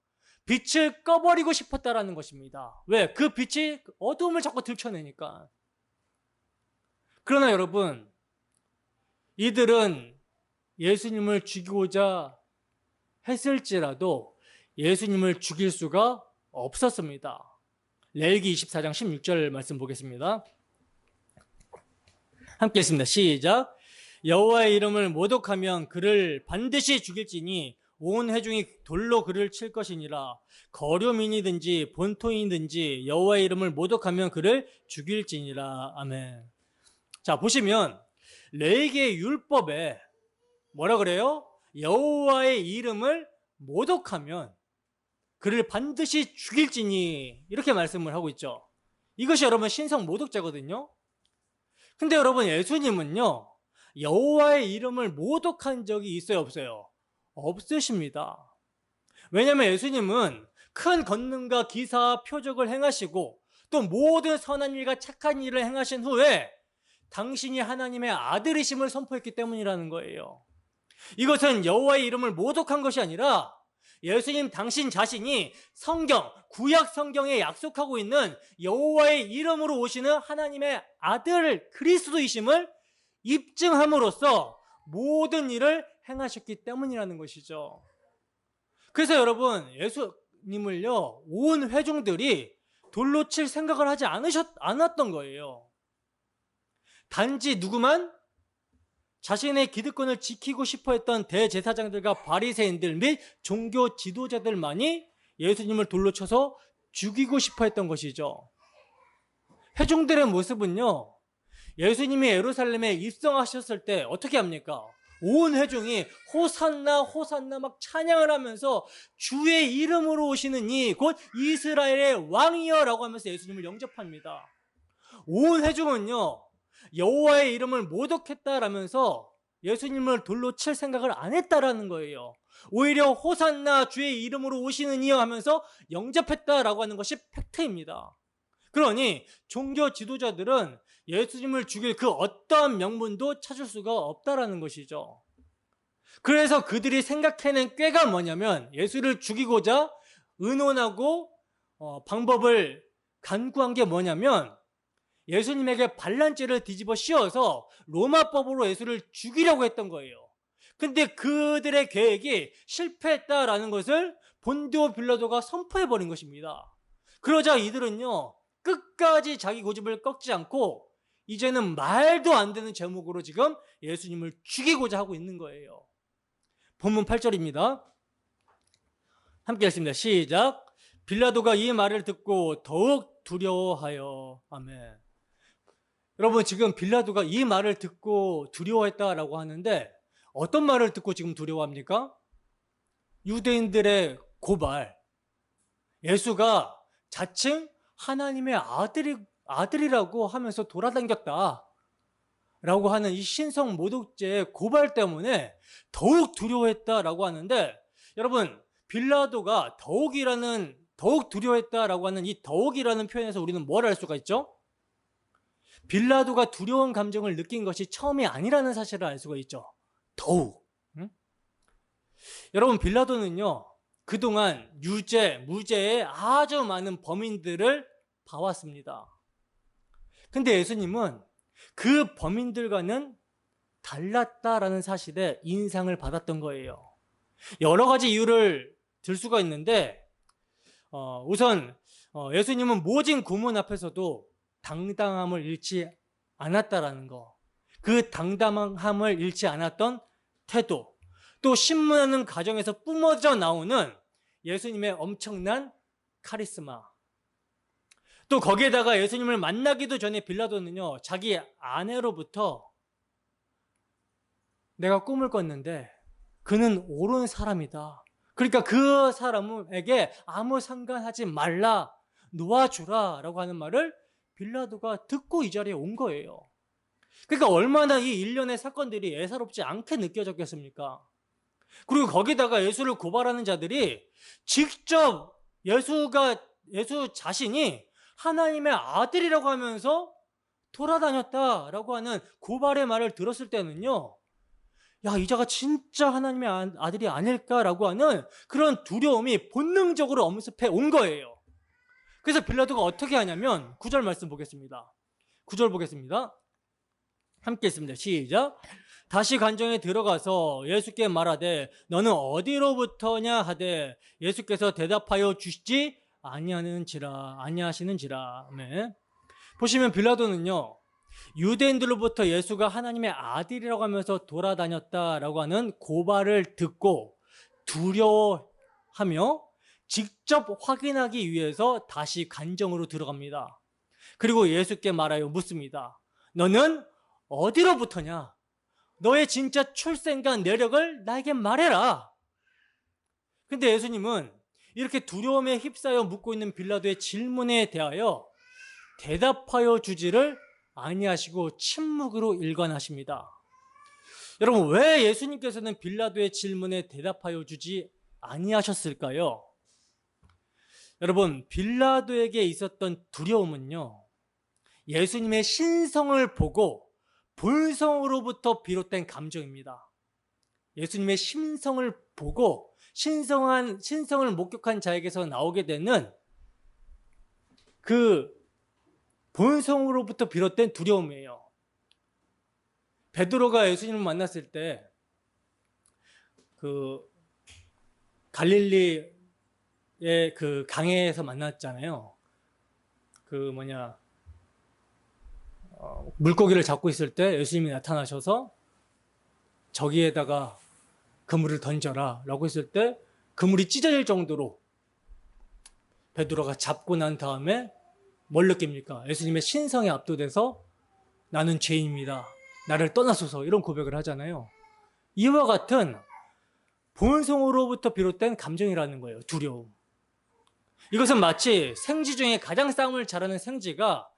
빛을 꺼버리고 싶었다라는 것입니다. 왜? 그 빛이 어두움을 자꾸 들춰내니까. 그러나 여러분, 이들은 예수님을 죽이고자 했을지라도 예수님을 죽일 수가 없었습니다. 레위기 24장 16절 말씀 보겠습니다. 함께 읽습니다. 시작. 여호와의 이름을 모독하면 그를 반드시 죽일지니 온 회중이 돌로 그를 칠 것이니라. 거류민이든지 본토인이든지 여호와의 이름을 모독하면 그를 죽일지니라. 아멘. 자, 보시면 레위기의 율법에 뭐라 그래요? 여호와의 이름을 모독하면 그를 반드시 죽일지니, 이렇게 말씀을 하고 있죠. 이것이 여러분 신성 모독죄거든요. 근데 여러분 예수님은요, 여호와의 이름을 모독한 적이 있어요, 없어요? 없으십니다. 왜냐하면 예수님은 큰 권능과 기사, 표적을 행하시고 또 모든 선한 일과 착한 일을 행하신 후에 당신이 하나님의 아들이심을 선포했기 때문이라는 거예요. 이것은 여호와의 이름을 모독한 것이 아니라 예수님 당신 자신이 성경, 구약 성경에 약속하고 있는 여호와의 이름으로 오시는 하나님의 아들 그리스도이심을 입증함으로써 모든 일을 행하셨기 때문이라는 것이죠. 그래서 여러분, 예수님을요, 온 회중들이 돌로 칠 생각을 하지 않았던 거예요. 단지 누구만? 자신의 기득권을 지키고 싶어 했던 대제사장들과 바리새인들 및 종교 지도자들만이 예수님을 돌로 쳐서 죽이고 싶어 했던 것이죠. 회중들의 모습은요, 예수님이 예루살렘에 입성하셨을 때 어떻게 합니까? 온 회중이 호산나 호산나 막 찬양을 하면서 주의 이름으로 오시는 이 곧 이스라엘의 왕이여 라고 하면서 예수님을 영접합니다. 온 회중은요, 여호와의 이름을 모독했다라면서 예수님을 돌로 칠 생각을 안 했다라는 거예요. 오히려 호산나 주의 이름으로 오시는 이여 하면서 영접했다라고 하는 것이 팩트입니다. 그러니 종교 지도자들은 예수님을 죽일 그 어떠한 명분도 찾을 수가 없다라는 것이죠. 그래서 그들이 생각해낸 꾀가 뭐냐면 예수를 죽이고자 의논하고 방법을 간구한 게 뭐냐면 예수님에게 반란죄를 뒤집어 씌워서 로마법으로 예수를 죽이려고 했던 거예요. 근데 그들의 계획이 실패했다라는 것을 본디오 빌라도가 선포해버린 것입니다. 그러자 이들은요, 끝까지 자기 고집을 꺾지 않고 이제는 말도 안 되는 제목으로 지금 예수님을 죽이고자 하고 있는 거예요. 본문 8절입니다. 함께 읽습니다. 시작. 빌라도가 이 말을 듣고 더욱 두려워하여. 아멘. 여러분, 지금 빌라도가 이 말을 듣고 두려워했다라고 하는데 어떤 말을 듣고 지금 두려워합니까? 유대인들의 고발. 예수가 자칭 하나님의 아들이라고 하면서 돌아다녔다 라고 하는 이 신성 모독죄의 고발 때문에 더욱 두려워했다라고 하는데, 여러분, 빌라도가 더욱 두려워했다라고 하는 이 더욱이라는 표현에서 우리는 뭘 알 수가 있죠? 빌라도가 두려운 감정을 느낀 것이 처음이 아니라는 사실을 알 수가 있죠. 더욱. 여러분, 빌라도는요, 그동안 유죄, 무죄의 아주 많은 범인들을 봐왔습니다. 근데 예수님은 그 범인들과는 달랐다라는 사실에 인상을 받았던 거예요. 여러 가지 이유를 들 수가 있는데, 우선 예수님은 모진 고문 앞에서도 당당함을 잃지 않았다라는 거, 그 당당함을 잃지 않았던 태도, 또 신문하는 과정에서 뿜어져 나오는 예수님의 엄청난 카리스마, 또 거기에다가 예수님을 만나기도 전에 빌라도는요, 자기 아내로부터 내가 꿈을 꿨는데 그는 옳은 사람이다, 그러니까 그 사람에게 아무 상관하지 말라, 놓아주라 라고 하는 말을 빌라도가 듣고 이 자리에 온 거예요. 그러니까 얼마나 이 일련의 사건들이 예사롭지 않게 느껴졌겠습니까? 그리고 거기다가 예수를 고발하는 자들이 직접 예수 자신이 하나님의 아들이라고 하면서 돌아다녔다라고 하는 고발의 말을 들었을 때는요, 야, 이 자가 진짜 하나님의 아들이 아닐까라고 하는 그런 두려움이 본능적으로 엄습해 온 거예요. 그래서 빌라도가 어떻게 하냐면 9절 말씀 보겠습니다. 9절 보겠습니다. 함께 있습니다. 시작. 다시 관정에 들어가서 예수께 말하되 너는 어디로부터냐 하되 예수께서 대답하여 주시지 아니하시는지라. 네. 보시면 빌라도는요, 유대인들로부터 예수가 하나님의 아들이라고 하면서 돌아다녔다라고 하는 고발을 듣고 두려워하며 직접 확인하기 위해서 다시 관정으로 들어갑니다. 그리고 예수께 말하여 묻습니다. 너는 어디로부터냐? 너의 진짜 출생과 내력을 나에게 말해라. 근데 예수님은 이렇게 두려움에 휩싸여 묻고 있는 빌라도의 질문에 대하여 대답하여 주지를 아니하시고 침묵으로 일관하십니다. 여러분, 왜 예수님께서는 빌라도의 질문에 대답하여 주지 아니하셨을까요? 여러분, 빌라도에게 있었던 두려움은요, 예수님의 신성을 보고 본성으로부터 비롯된 감정입니다. 예수님의 신성을 보고 신성을 목격한 자에게서 나오게 되는 그 본성으로부터 비롯된 두려움이에요. 베드로가 예수님을 만났을 때 그 갈릴리의 그 강에서 만났잖아요. 물고기를 잡고 있을 때 예수님이 나타나셔서 저기에다가 그물을 던져라 라고 했을 때 그물이 찢어질 정도로 베드로가 잡고 난 다음에 뭘 느낍니까? 예수님의 신성에 압도돼서 나는 죄인입니다, 나를 떠나소서, 이런 고백을 하잖아요. 이와 같은 본성으로부터 비롯된 감정이라는 거예요. 두려움. 이것은 마치 생쥐 중에 가장 싸움을 잘하는 생쥐가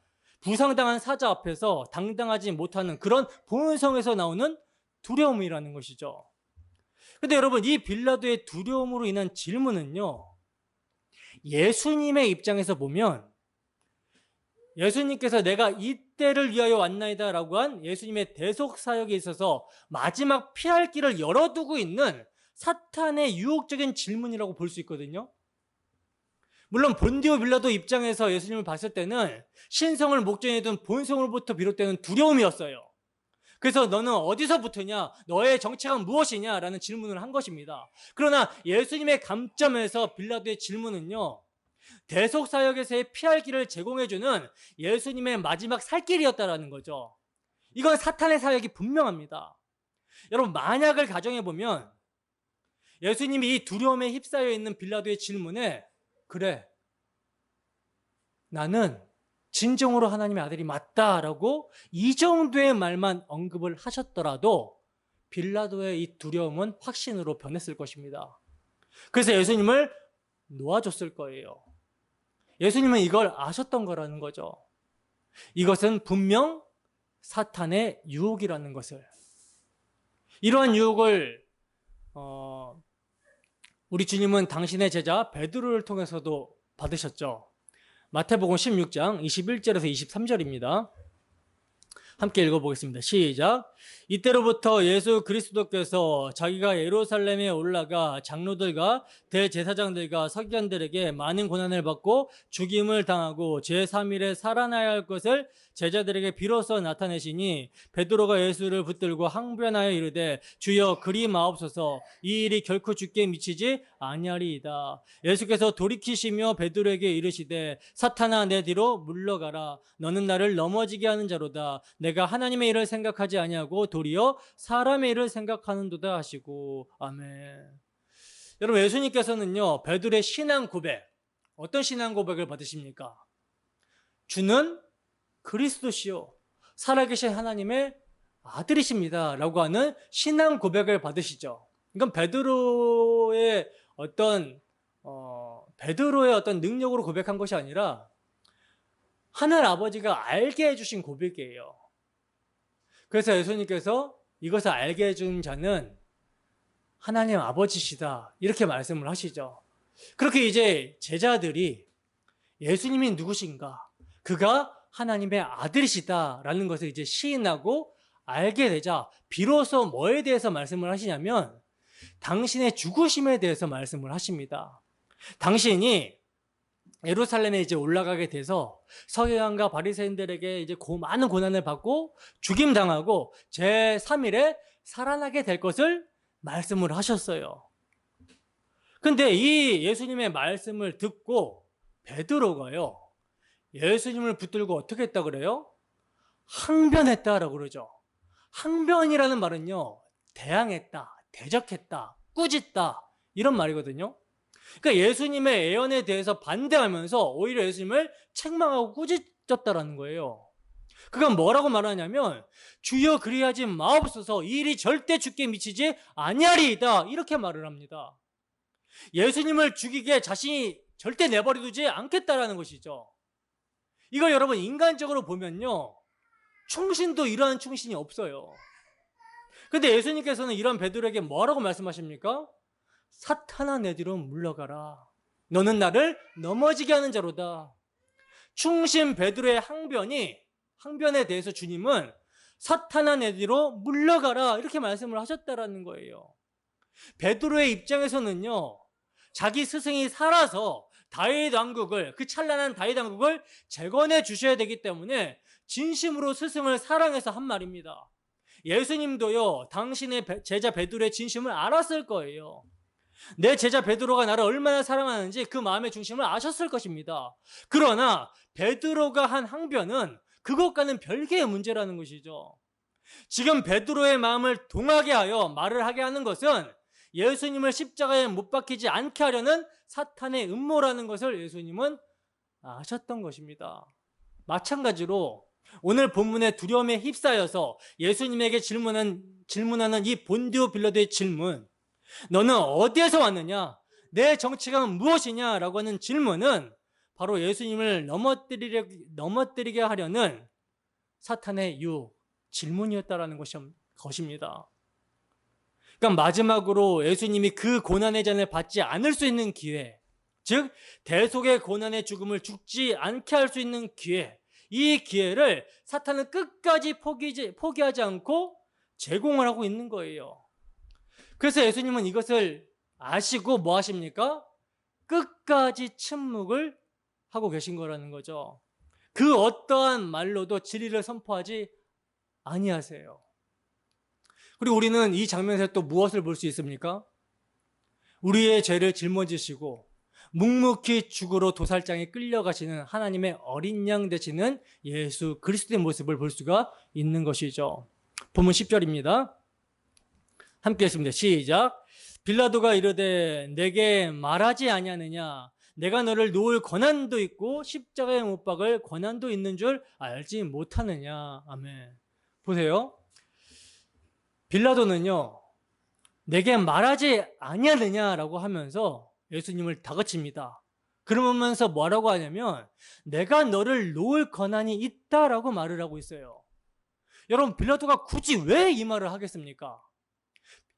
부상당한 사자 앞에서 당당하지 못하는 그런 본성에서 나오는 두려움이라는 것이죠. 근데 여러분, 이 빌라도의 두려움으로 인한 질문은요, 예수님의 입장에서 보면 예수님께서 내가 이때를 위하여 왔나이다 라고 한 예수님의 대속사역에 있어서 마지막 피할 길을 열어두고 있는 사탄의 유혹적인 질문이라고 볼 수 있거든요. 물론 본디오 빌라도 입장에서 예수님을 봤을 때는 신성을 목전에 둔 본성으로부터 비롯되는 두려움이었어요. 그래서 너는 어디서부터냐? 너의 정체가 무엇이냐? 라는 질문을 한 것입니다. 그러나 예수님의 감점에서 빌라도의 질문은요, 대속사역에서의 피할 길을 제공해주는 예수님의 마지막 살 길이었다라는 거죠. 이건 사탄의 사역이 분명합니다. 여러분, 만약을 가정해보면 예수님이 이 두려움에 휩싸여 있는 빌라도의 질문에 그래, 나는 진정으로 하나님의 아들이 맞다라고 이 정도의 말만 언급을 하셨더라도 빌라도의 이 두려움은 확신으로 변했을 것입니다. 그래서 예수님을 놓아줬을 거예요. 예수님은 이걸 아셨던 거라는 거죠. 이것은 분명 사탄의 유혹이라는 것을. 이러한 유혹을 우리 주님은 당신의 제자 베드로를 통해서도 받으셨죠. 마태복음 16장 21절에서 23절입니다. 함께 읽어보겠습니다. 시작. 이때로부터 예수 그리스도께서 자기가 예루살렘에 올라가 장로들과 대제사장들과 서기관들에게 많은 고난을 받고 죽임을 당하고 제3일에 살아나야 할 것을 제자들에게 비로소 나타내시니 베드로가 예수를 붙들고 항변하여 이르되 주여 그리 마옵소서, 이 일이 결코 주께 미치지 아니하리이다. 예수께서 돌이키시며 베드로에게 이르시되 사탄아, 내 뒤로 물러가라. 너는 나를 넘어지게 하는 자로다. 내가 하나님의 일을 생각하지 아니하고 도리어 사람의 일을 생각하는도다 하시고. 아멘. 여러분, 예수님께서는요, 베드로의 신앙 고백, 어떤 신앙 고백을 받으십니까? 주는 그리스도시요 살아계신 하나님의 아들이십니다 라고 하는 신앙 고백을 받으시죠. 이건 베드로의 어떤 능력으로 고백한 것이 아니라 하늘 아버지가 알게 해주신 고백이에요. 그래서 예수님께서 이것을 알게 해준 자는 하나님 아버지시다, 이렇게 말씀을 하시죠. 그렇게 이제 제자들이 예수님이 누구신가, 그가 하나님의 아들이시다라는 것을 이제 시인하고 알게 되자 비로소 뭐에 대해서 말씀을 하시냐면 당신의 죽으심에 대해서 말씀을 하십니다. 당신이 예루살렘에 이제 올라가게 돼서 서기관과 바리새인들에게 이제 많은 고난을 받고 죽임 당하고 제3일에 살아나게 될 것을 말씀을 하셨어요. 근데 이 예수님의 말씀을 듣고 베드로가요, 예수님을 붙들고 어떻게 했다 그래요? 항변했다라고 그러죠. 항변이라는 말은요, 대항했다, 대적했다, 꾸짖다, 이런 말이거든요. 그러니까 예수님의 예언에 대해서 반대하면서 오히려 예수님을 책망하고 꾸짖었다라는 거예요. 그건 뭐라고 말하냐면 주여 그리하지 마옵소서, 이 일이 절대 주께 미치지 아니하리이다, 이렇게 말을 합니다. 예수님을 죽이게 자신이 절대 내버려 두지 않겠다라는 것이죠. 이걸 여러분 인간적으로 보면요, 충신도 이러한 충신이 없어요. 근데 예수님께서는 이런 베드로에게 뭐라고 말씀하십니까? 사탄아, 내 뒤로 물러가라. 너는 나를 넘어지게 하는 자로다. 충신 베드로의 항변에 대해서 주님은 사탄아, 내 뒤로 물러가라, 이렇게 말씀을 하셨다라는 거예요. 베드로의 입장에서는요, 자기 스승이 살아서 다윗 왕국을, 그 찬란한 다윗 왕국을 재건해 주셔야 되기 때문에 진심으로 스승을 사랑해서 한 말입니다. 예수님도요, 당신의 제자 베드로의 진심을 알았을 거예요. 내 제자 베드로가 나를 얼마나 사랑하는지 그 마음의 중심을 아셨을 것입니다. 그러나 베드로가 한 항변은 그것과는 별개의 문제라는 것이죠. 지금 베드로의 마음을 동하게 하여 말을 하게 하는 것은 예수님을 십자가에 못 박히지 않게 하려는 사탄의 음모라는 것을 예수님은 아셨던 것입니다. 마찬가지로 오늘 본문의 두려움에 휩싸여서 예수님에게 질문하는 이 본디오 빌라도의 질문, 너는 어디에서 왔느냐? 내 정체가 무엇이냐? 라고 하는 질문은 바로 예수님을 넘어뜨리게 하려는 사탄의 질문이었다라는 것입니다. 그러니까 마지막으로 예수님이 그 고난의 잔을 받지 않을 수 있는 기회, 즉 대속의 고난의 죽음을 죽지 않게 할 수 있는 기회, 이 기회를 사탄은 끝까지 포기하지 않고 제공을 하고 있는 거예요. 그래서 예수님은 이것을 아시고 뭐 하십니까? 끝까지 침묵을 하고 계신 거라는 거죠. 그 어떠한 말로도 진리를 선포하지 아니하세요. 그리고 우리는 이 장면에서 또 무엇을 볼 수 있습니까? 우리의 죄를 짊어지시고 묵묵히 죽으러 도살장에 끌려가시는 하나님의 어린 양 되시는 예수 그리스도의 모습을 볼 수가 있는 것이죠. 본문 10절입니다. 함께 했습니다. 시작. 빌라도가 이르되 내게 말하지 아니하느냐? 내가 너를 놓을 권한도 있고 십자가에 못 박을 권한도 있는 줄 알지 못하느냐? 아멘. 보세요. 빌라도는요, 내게 말하지 아니하느냐라고 하면서 예수님을 다그칩니다. 그러면서 뭐라고 하냐면 내가 너를 놓을 권한이 있다라고 말을 하고 있어요. 여러분, 빌라도가 굳이 왜 이 말을 하겠습니까?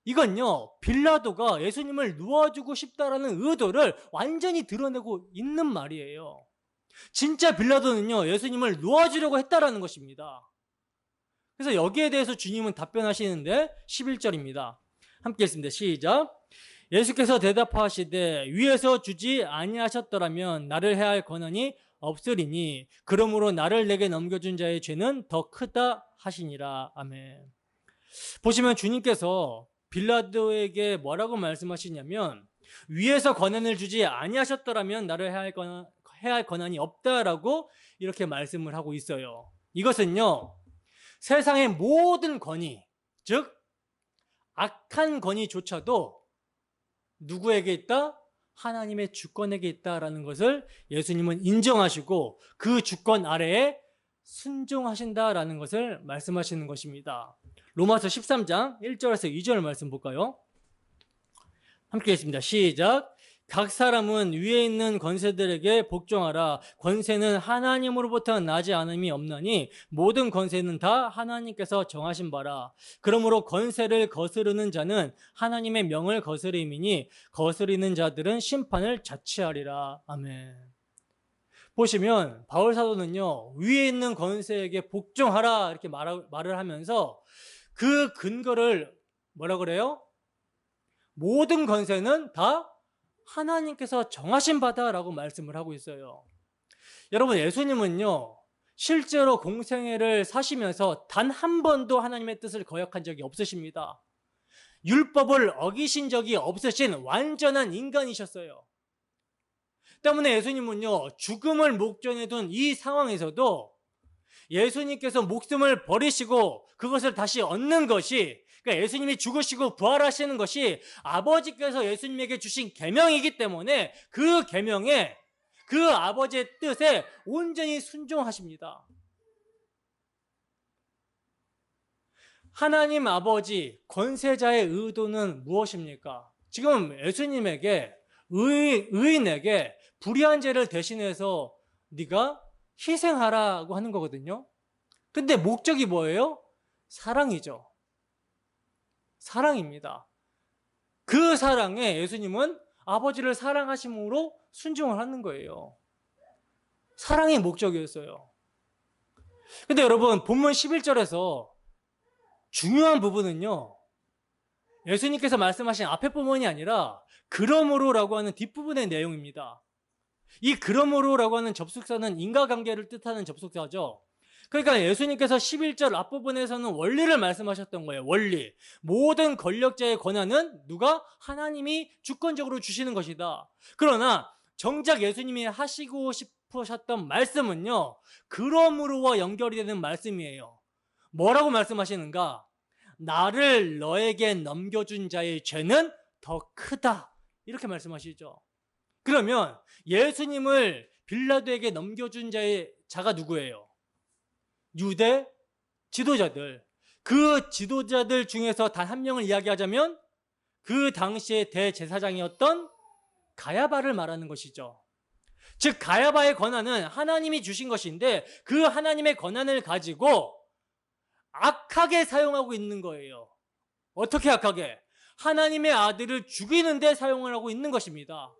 이건요, 빌라도가 예수님을 놓아주고 싶다라는 의도를 완전히 드러내고 있는 말이에요. 진짜 빌라도는요, 예수님을 놓아주려고 했다라는 것입니다. 그래서 여기에 대해서 주님은 답변하시는데 11절입니다. 함께 읽습니다. 시작. 예수께서 대답하시되 위에서 주지 아니하셨더라면 나를 해할 권한이 없으리니 그러므로 나를 내게 넘겨준 자의 죄는 더 크다 하시니라. 아멘. 보시면 주님께서 빌라도에게 뭐라고 말씀하시냐면 위에서 권한을 주지 아니하셨더라면 나를 해야 할 권한이 없다라고 이렇게 말씀을 하고 있어요. 이것은요, 세상의 모든 권위, 즉 악한 권위조차도 누구에게 있다? 하나님의 주권에게 있다라는 것을 예수님은 인정하시고 그 주권 아래에 순종하신다라는 것을 말씀하시는 것입니다. 로마서 13장 1절에서 2절 말씀 볼까요? 함께 읽습니다. 시작. 각 사람은 위에 있는 권세들에게 복종하라. 권세는 하나님으로부터 나지 않음이 없나니 모든 권세는 다 하나님께서 정하신 바라. 그러므로 권세를 거스르는 자는 하나님의 명을 거스림이니 거스리는 자들은 심판을 자취하리라. 아멘. 보시면 바울 사도는요, 위에 있는 권세에게 복종하라 이렇게 말을 하면서 그 근거를 뭐라 그래요? 모든 권세는 다 하나님께서 정하신 바다라고 말씀을 하고 있어요. 여러분, 예수님은요, 실제로 공생애를 사시면서 단 한 번도 하나님의 뜻을 거역한 적이 없으십니다. 율법을 어기신 적이 없으신 완전한 인간이셨어요. 때문에 예수님은요, 죽음을 목전에 둔 이 상황에서도 예수님께서 목숨을 버리시고 그것을 다시 얻는 것이, 그러니까 예수님이 죽으시고 부활하시는 것이 아버지께서 예수님에게 주신 계명이기 때문에 그 계명에, 그 아버지의 뜻에 온전히 순종하십니다. 하나님 아버지 권세자의 의도는 무엇입니까? 지금 예수님에게 의인에게 불의한 죄를 대신해서 네가 희생하라고 하는 거거든요. 근데 목적이 뭐예요? 사랑이죠. 사랑입니다. 그 사랑에 예수님은 아버지를 사랑하심으로 순종을 하는 거예요. 사랑이 목적이었어요. 근데 여러분, 본문 11절에서 중요한 부분은요, 예수님께서 말씀하신 앞에 부분이 아니라 그러므로라고 하는 뒷부분의 내용입니다. 이 그러므로라고 하는 접속사는 인과관계를 뜻하는 접속사죠. 그러니까 예수님께서 11절 앞부분에서는 원리를 말씀하셨던 거예요. 원리. 모든 권력자의 권한은 누가? 하나님이 주권적으로 주시는 것이다. 그러나 정작 예수님이 하시고 싶으셨던 말씀은요, 그러므로와 연결이 되는 말씀이에요. 뭐라고 말씀하시는가? 나를 너에게 넘겨준 자의 죄는 더 크다. 이렇게 말씀하시죠. 그러면 예수님을 빌라도에게 넘겨준 자가 누구예요? 유대 지도자들. 그 지도자들 중에서 단 한 명을 이야기하자면 그 당시의 대제사장이었던 가야바를 말하는 것이죠. 즉 가야바의 권한은 하나님이 주신 것인데 그 하나님의 권한을 가지고 악하게 사용하고 있는 거예요. 어떻게 악하게? 하나님의 아들을 죽이는 데 사용을 하고 있는 것입니다.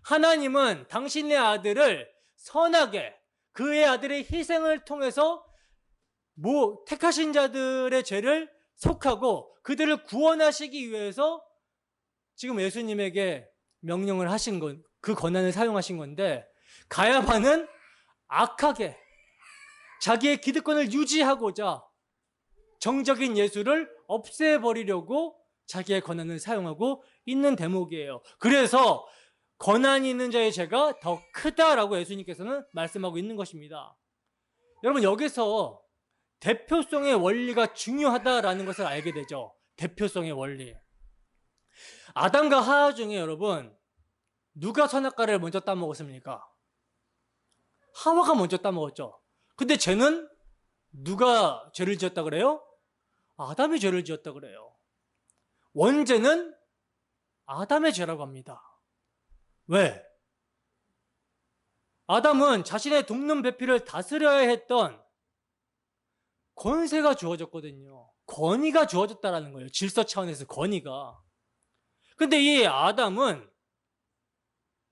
하나님은 당신의 아들을 선하게 그의 아들의 희생을 통해서 택하신 자들의 죄를 속하고 그들을 구원하시기 위해서 지금 예수님에게 명령을 하신 건, 그 권한을 사용하신 건데, 가야바는 악하게 자기의 기득권을 유지하고자 정적인 예수를 없애버리려고 자기의 권한을 사용하고 있는 대목이에요. 그래서 권한이 있는 자의 죄가 더 크다라고 예수님께서는 말씀하고 있는 것입니다. 여러분, 여기서 대표성의 원리가 중요하다라는 것을 알게 되죠. 대표성의 원리. 아담과 하와 중에 여러분, 누가 선악과를 먼저 따먹었습니까? 하와가 먼저 따먹었죠. 근데 죄는 누가 죄를 지었다 그래요? 아담이 죄를 지었다 그래요. 원죄는 아담의 죄라고 합니다. 왜? 아담은 자신의 돕는 배필을 다스려야 했던 권세가 주어졌거든요. 권위가 주어졌다라는 거예요. 질서 차원에서 권위가. 근데 이 아담은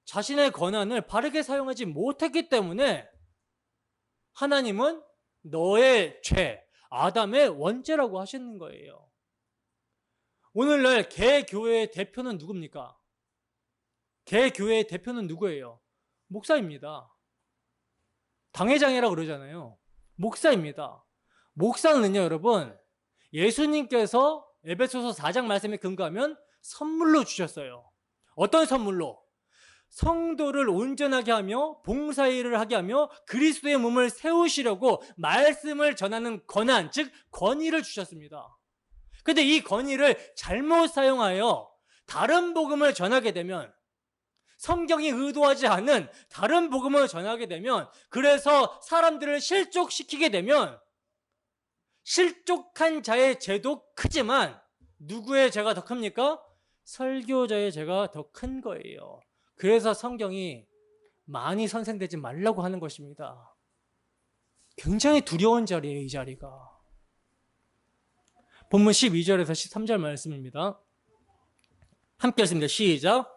자신의 권한을 바르게 사용하지 못했기 때문에 하나님은 너의 죄, 아담의 원죄라고 하시는 거예요. 오늘날 개교회의 대표는 누굽니까? 개교회의 대표는 누구예요? 목사입니다. 당회장이라고 그러잖아요. 목사입니다. 목사는요, 여러분, 예수님께서 에베소서 4장 말씀에 근거하면 선물로 주셨어요. 어떤 선물로? 성도를 온전하게 하며 봉사일을 하게 하며 그리스도의 몸을 세우시려고 말씀을 전하는 권한, 즉 권위를 주셨습니다. 근데 이 권위를 잘못 사용하여 다른 복음을 전하게 되면, 성경이 의도하지 않은 다른 복음을 전하게 되면, 그래서 사람들을 실족시키게 되면 실족한 자의 죄도 크지만 누구의 죄가 더 큽니까? 설교자의 죄가 더 큰 거예요. 그래서 성경이 많이 선생되지 말라고 하는 것입니다. 굉장히 두려운 자리예요, 이 자리가. 본문 12절에서 13절 말씀입니다. 함께 읽습니다. 시작.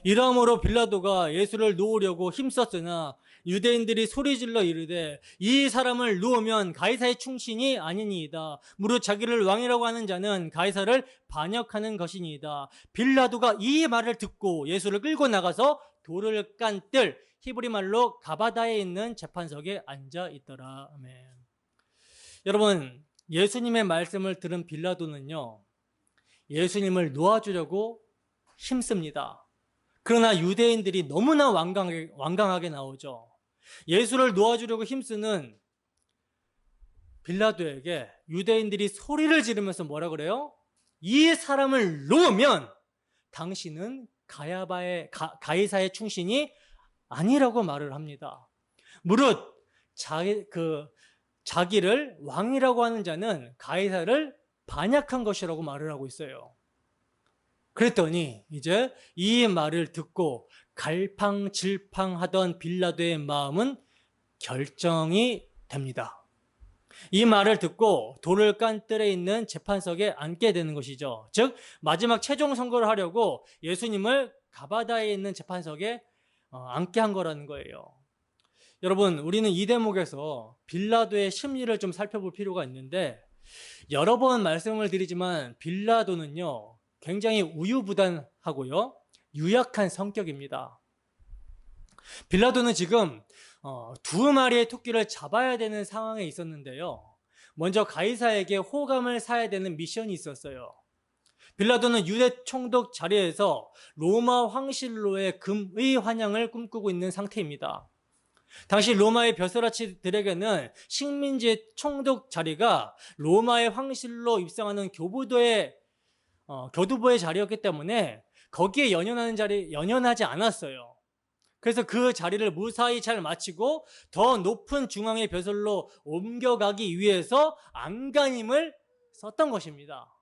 이러므로 빌라도가 예수를 놓으려고 힘썼으나 유대인들이 소리질러 이르되 이 사람을 놓으면 가이사의 충신이 아니니이다. 무릇 자기를 왕이라고 하는 자는 가이사를 반역하는 것이니이다. 빌라도가 이 말을 듣고 예수를 끌고 나가서 돌을 깐 뜰 히브리 말로 가바다에 있는 재판석에 앉아 있더라. 아멘. 여러분, 예수님의 말씀을 들은 빌라도는요, 예수님을 놓아주려고 힘씁니다. 그러나 유대인들이 너무나 완강하게 나오죠. 예수를 놓아주려고 힘쓰는 빌라도에게 유대인들이 소리를 지르면서 뭐라 그래요? 이 사람을 놓으면 당신은 가이사의 충신이 아니라고 말을 합니다. 무릇 자기를 왕이라고 하는 자는 가이사를 반역한 것이라고 말을 하고 있어요. 그랬더니 이제 이 말을 듣고 갈팡질팡하던 빌라도의 마음은 결정이 됩니다. 이 말을 듣고 돌을 깐 뜰에 있는 재판석에 앉게 되는 것이죠. 즉 마지막 최종 선고를 하려고 예수님을 가바다에 있는 재판석에 앉게 한 거라는 거예요. 여러분, 우리는 이 대목에서 빌라도의 심리를 좀 살펴볼 필요가 있는데, 여러 번 말씀을 드리지만 빌라도는요 굉장히 우유부단하고요 유약한 성격입니다. 빌라도는 지금 두 마리의 토끼를 잡아야 되는 상황에 있었는데요, 먼저 가이사에게 호감을 사야 되는 미션이 있었어요. 빌라도는 유대 총독 자리에서 로마 황실로의 금의 환영을 꿈꾸고 있는 상태입니다. 당시 로마의 벼슬아치들에게는 식민지의 총독 자리가 로마의 황실로 입성하는 교두보의 자리였기 때문에 거기에 연연하지 않았어요. 그래서 그 자리를 무사히 잘 마치고 더 높은 중앙의 벼슬로 옮겨가기 위해서 안간힘을 썼던 것입니다.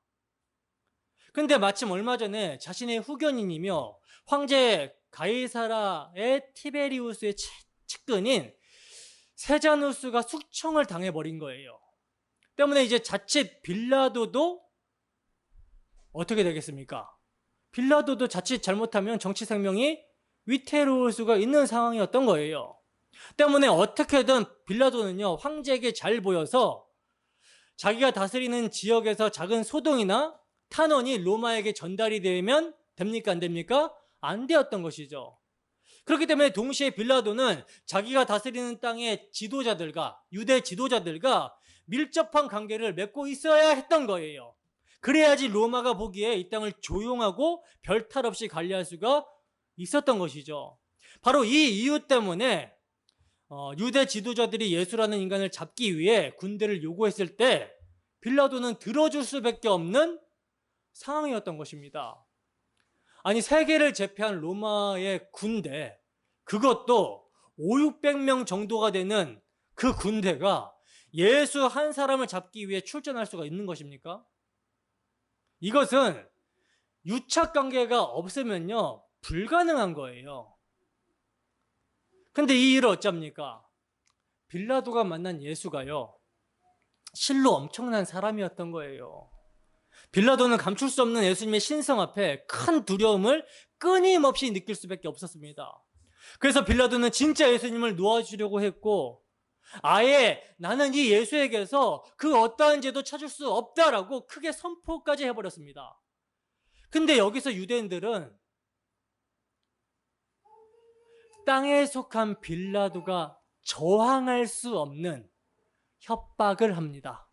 근데 마침 얼마 전에 자신의 후견인이며 황제 가이사라의 티베리우스의 측근인 세자누스가 숙청을 당해버린 거예요. 때문에 이제 자칫 빌라도도 어떻게 되겠습니까? 빌라도도 자칫 잘못하면 정치 생명이 위태로울 수가 있는 상황이었던 거예요. 때문에 어떻게든 빌라도는요 황제에게 잘 보여서 자기가 다스리는 지역에서 작은 소동이나 탄원이 로마에게 전달이 되면 됩니까? 안 됩니까? 안 되었던 것이죠. 그렇기 때문에 동시에 빌라도는 자기가 다스리는 땅의 지도자들과 유대 지도자들과 밀접한 관계를 맺고 있어야 했던 거예요. 그래야지 로마가 보기에 이 땅을 조용하고 별탈 없이 관리할 수가 있었던 것이죠. 바로 이 이유 때문에 유대 지도자들이 예수라는 인간을 잡기 위해 군대를 요구했을 때 빌라도는 들어줄 수밖에 없는 상황이었던 것입니다. 아니, 세계를 제패한 로마의 군대, 그것도 500~600명 정도가 되는 그 군대가 예수 한 사람을 잡기 위해 출전할 수가 있는 것입니까? 이것은 유착관계가 없으면요 불가능한 거예요. 근데 이 일을 어쩝니까? 빌라도가 만난 예수가요 실로 엄청난 사람이었던 거예요. 빌라도는 감출 수 없는 예수님의 신성 앞에 큰 두려움을 끊임없이 느낄 수밖에 없었습니다. 그래서 빌라도는 진짜 예수님을 놓아주려고 했고, 아예 나는 이 예수에게서 그 어떠한 죄도 찾을 수 없다라고 크게 선포까지 해버렸습니다. 근데 여기서 유대인들은 땅에 속한 빌라도가 저항할 수 없는 협박을 합니다.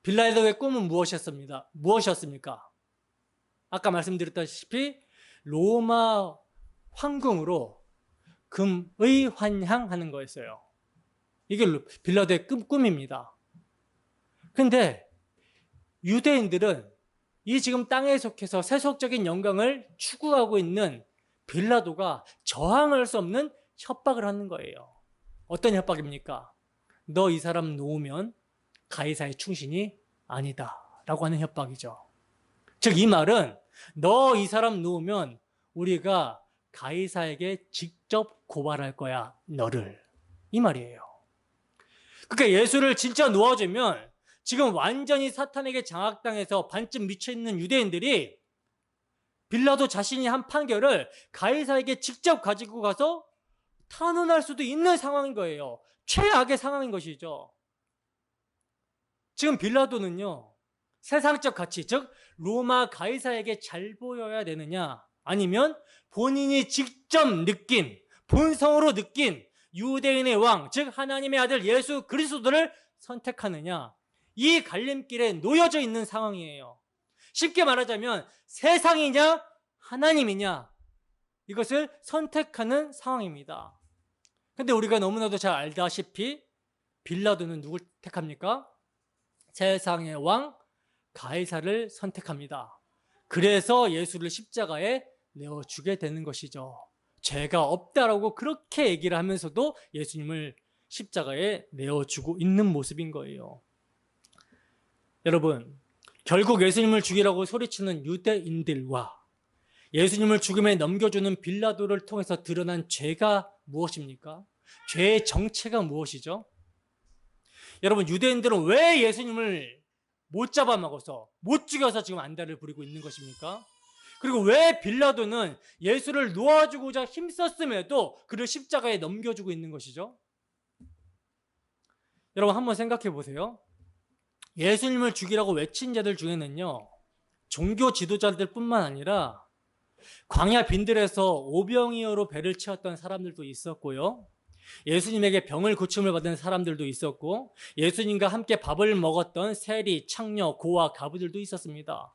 빌라도의 꿈은 무엇이었습니까? 아까 말씀드렸다시피 로마 황궁으로 금의 환향하는 거였어요. 이게 빌라도의 꿈입니다. 근데 유대인들은 이 지금 땅에 속해서 세속적인 영광을 추구하고 있는 빌라도가 저항할 수 없는 협박을 하는 거예요. 어떤 협박입니까? 너 이 사람 놓으면 가이사의 충신이 아니다 라고 하는 협박이죠. 즉 이 말은 너 이 사람 놓으면 우리가 가이사에게 직접 고발할 거야, 너를. 이 말이에요. 그러니까 예수를 진짜 놓아주면 지금 완전히 사탄에게 장악당해서 반쯤 미쳐있는 유대인들이 빌라도 자신이 한 판결을 가이사에게 직접 가지고 가서 탄원할 수도 있는 상황인 거예요. 최악의 상황인 것이죠. 지금 빌라도는요 세상적 가치, 즉 로마 가이사에게 잘 보여야 되느냐, 아니면 본인이 직접 느낀, 본성으로 느낀 유대인의 왕, 즉 하나님의 아들 예수 그리스도를 선택하느냐, 이 갈림길에 놓여져 있는 상황이에요. 쉽게 말하자면 세상이냐 하나님이냐, 이것을 선택하는 상황입니다. 근데 우리가 너무나도 잘 알다시피 빌라도는 누굴 택합니까? 세상의 왕 가이사를 선택합니다. 그래서 예수를 십자가에 내어주게 되는 것이죠. 죄가 없다라고 그렇게 얘기를 하면서도 예수님을 십자가에 내어주고 있는 모습인 거예요. 여러분, 결국 예수님을 죽이라고 소리치는 유대인들과 예수님을 죽음에 넘겨주는 빌라도를 통해서 드러난 죄가 무엇입니까? 죄의 정체가 무엇이죠? 여러분, 유대인들은 왜 예수님을 못 잡아먹어서, 못 죽여서 지금 안달을 부리고 있는 것입니까? 그리고 왜 빌라도는 예수를 놓아주고자 힘썼음에도 그를 십자가에 넘겨주고 있는 것이죠? 여러분, 한번 생각해 보세요. 예수님을 죽이라고 외친 자들 중에는요, 종교 지도자들 뿐만 아니라 광야 빈들에서 오병이어로 배를 채웠던 사람들도 있었고요. 예수님에게 병을 고침을 받은 사람들도 있었고, 예수님과 함께 밥을 먹었던 세리, 창녀, 고아, 가부들도 있었습니다.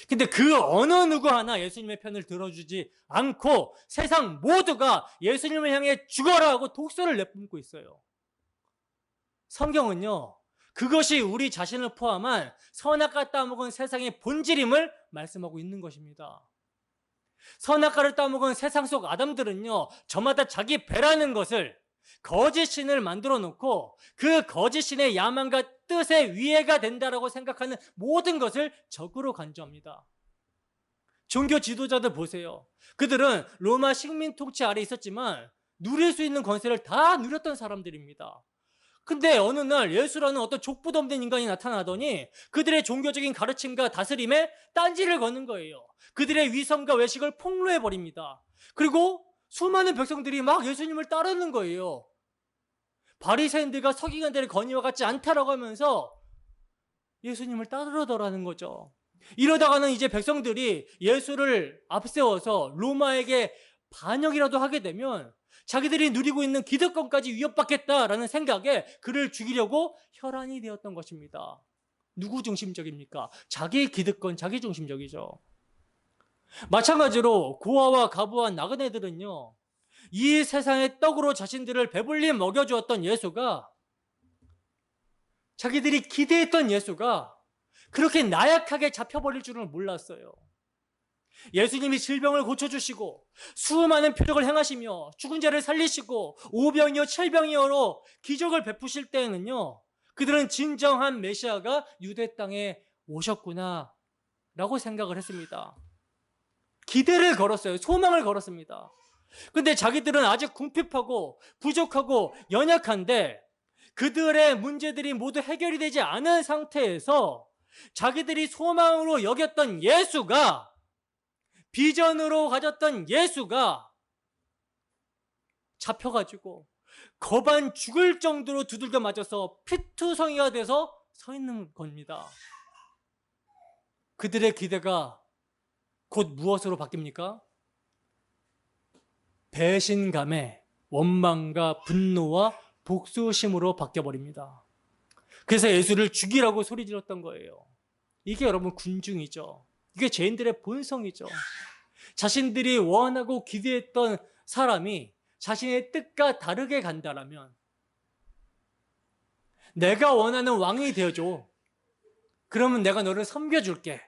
근데 그 어느 누구 하나 예수님의 편을 들어주지 않고 세상 모두가 예수님을 향해 죽어라 하고 독서를 내뿜고 있어요. 성경은요, 그것이 우리 자신을 포함한 선악과 따먹은 세상의 본질임을 말씀하고 있는 것입니다. 선악과를 따먹은 세상 속 아담들은요, 저마다 자기 배라는 것을, 거짓 신을 만들어 놓고 그 거짓 신의 야망과 뜻의 위해가 된다라고 생각하는 모든 것을 적으로 간주합니다. 종교 지도자들 보세요. 그들은 로마 식민 통치 아래 있었지만 누릴 수 있는 권세를 다 누렸던 사람들입니다. 근데 어느 날 예수라는 어떤 족부도 없는 인간이 나타나더니 그들의 종교적인 가르침과 다스림에 딴지를 거는 거예요. 그들의 위선과 외식을 폭로해버립니다. 그리고 수많은 백성들이 막 예수님을 따르는 거예요. 바리새인들과 서기관들의 건의와 같지 않다라고 하면서 예수님을 따르더라는 거죠. 이러다가는 이제 백성들이 예수를 앞세워서 로마에게 반역이라도 하게 되면 자기들이 누리고 있는 기득권까지 위협받겠다라는 생각에 그를 죽이려고 혈안이 되었던 것입니다. 누구 중심적입니까? 자기 기득권, 자기 중심적이죠. 마찬가지로 고아와 가부와 나그네들은요, 이 세상의 떡으로 자신들을 배불리 먹여주었던 예수가, 자기들이 기대했던 예수가 그렇게 나약하게 잡혀버릴 줄은 몰랐어요. 예수님이 질병을 고쳐주시고 수많은 표적을 행하시며 죽은 자를 살리시고 오병이어 칠병이어로 기적을 베푸실 때에는요, 그들은 진정한 메시아가 유대 땅에 오셨구나 라고 생각을 했습니다. 기대를 걸었어요. 소망을 걸었습니다. 근데 자기들은 아직 궁핍하고 부족하고 연약한데 그들의 문제들이 모두 해결이 되지 않은 상태에서 자기들이 소망으로 여겼던 예수가, 비전으로 가졌던 예수가 잡혀가지고 거반 죽을 정도로 두들겨 맞아서 피투성이가 돼서 서 있는 겁니다. 그들의 기대가 곧 무엇으로 바뀝니까? 배신감에 원망과 분노와 복수심으로 바뀌어버립니다. 그래서 예수를 죽이라고 소리 질렀던 거예요. 이게 여러분 군중이죠. 이게 죄인들의 본성이죠. 자신들이 원하고 기대했던 사람이 자신의 뜻과 다르게 간다라면, 내가 원하는 왕이 되어줘. 그러면 내가 너를 섬겨줄게.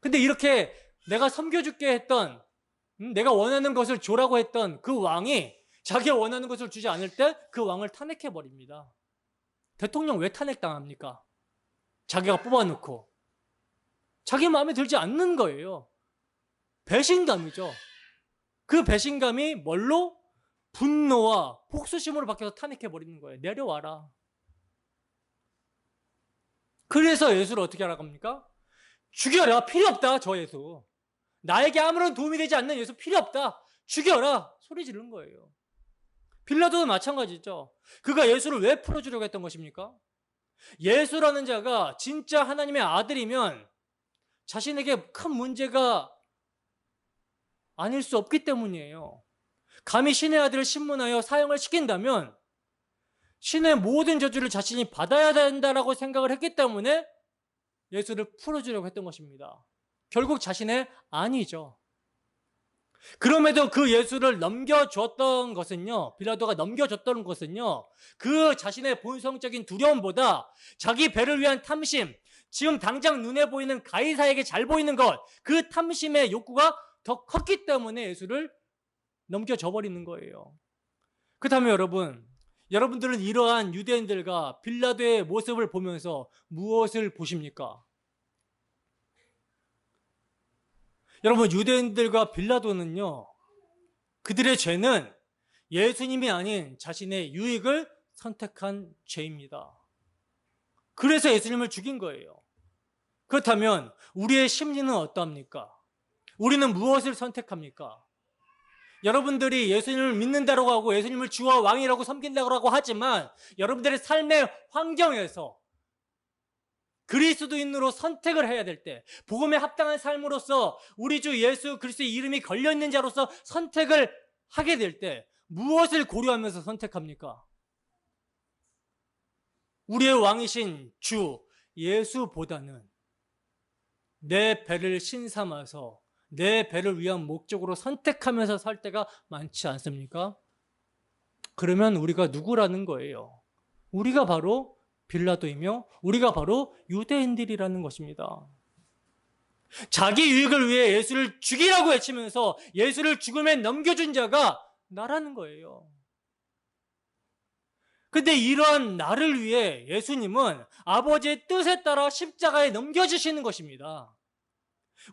근데 이렇게 내가 섬겨줄게 했던, 내가 원하는 것을 줘라고 했던 그 왕이 자기가 원하는 것을 주지 않을 때 그 왕을 탄핵해버립니다. 대통령 왜 탄핵당합니까? 자기가 뽑아놓고. 자기 마음에 들지 않는 거예요. 배신감이죠. 그 배신감이 뭘로? 분노와 복수심으로 바뀌어서 탄핵해버리는 거예요. 내려와라. 그래서 예수를 어떻게 하라고 합니까? 죽여라. 필요 없다. 저 예수. 나에게 아무런 도움이 되지 않는 예수 필요 없다. 죽여라. 소리 지르는 거예요. 빌라도도 마찬가지죠. 그가 예수를 왜 풀어주려고 했던 것입니까? 예수라는 자가 진짜 하나님의 아들이면 자신에게 큰 문제가 아닐 수 없기 때문이에요. 감히 신의 아들을 신문하여 사형을 시킨다면 신의 모든 저주를 자신이 받아야 된다라고 생각을 했기 때문에 예수를 풀어주려고 했던 것입니다. 결국 자신의 아니죠. 그럼에도 그 예수를 넘겨줬던 것은요, 빌라도가 넘겨줬던 것은요, 그 자신의 본성적인 두려움보다 자기 배를 위한 탐심, 지금 당장 눈에 보이는 가이사에게 잘 보이는 것, 그 탐심의 욕구가 더 컸기 때문에 예수를 넘겨줘버리는 거예요. 그렇다면 여러분들은 이러한 유대인들과 빌라도의 모습을 보면서 무엇을 보십니까? 여러분, 유대인들과 빌라도는요, 그들의 죄는 예수님이 아닌 자신의 유익을 선택한 죄입니다. 그래서 예수님을 죽인 거예요. 그렇다면 우리의 심리는 어떠합니까? 우리는 무엇을 선택합니까? 여러분들이 예수님을 믿는다고 하고 예수님을 주와 왕이라고 섬긴다고 하지만 여러분들의 삶의 환경에서 그리스도인으로 선택을 해야 될 때, 복음에 합당한 삶으로서 우리 주 예수 그리스도의 이름이 걸려있는 자로서 선택을 하게 될 때 무엇을 고려하면서 선택합니까? 우리의 왕이신 주 예수보다는 내 배를 신삼아서 내 배를 위한 목적으로 선택하면서 살 때가 많지 않습니까? 그러면 우리가 누구라는 거예요? 우리가 바로 빌라도이며 우리가 바로 유대인들이라는 것입니다. 자기 유익을 위해 예수를 죽이라고 외치면서 예수를 죽음에 넘겨준 자가 나라는 거예요. 근데 이러한 나를 위해 예수님은 아버지의 뜻에 따라 십자가에 넘겨주시는 것입니다.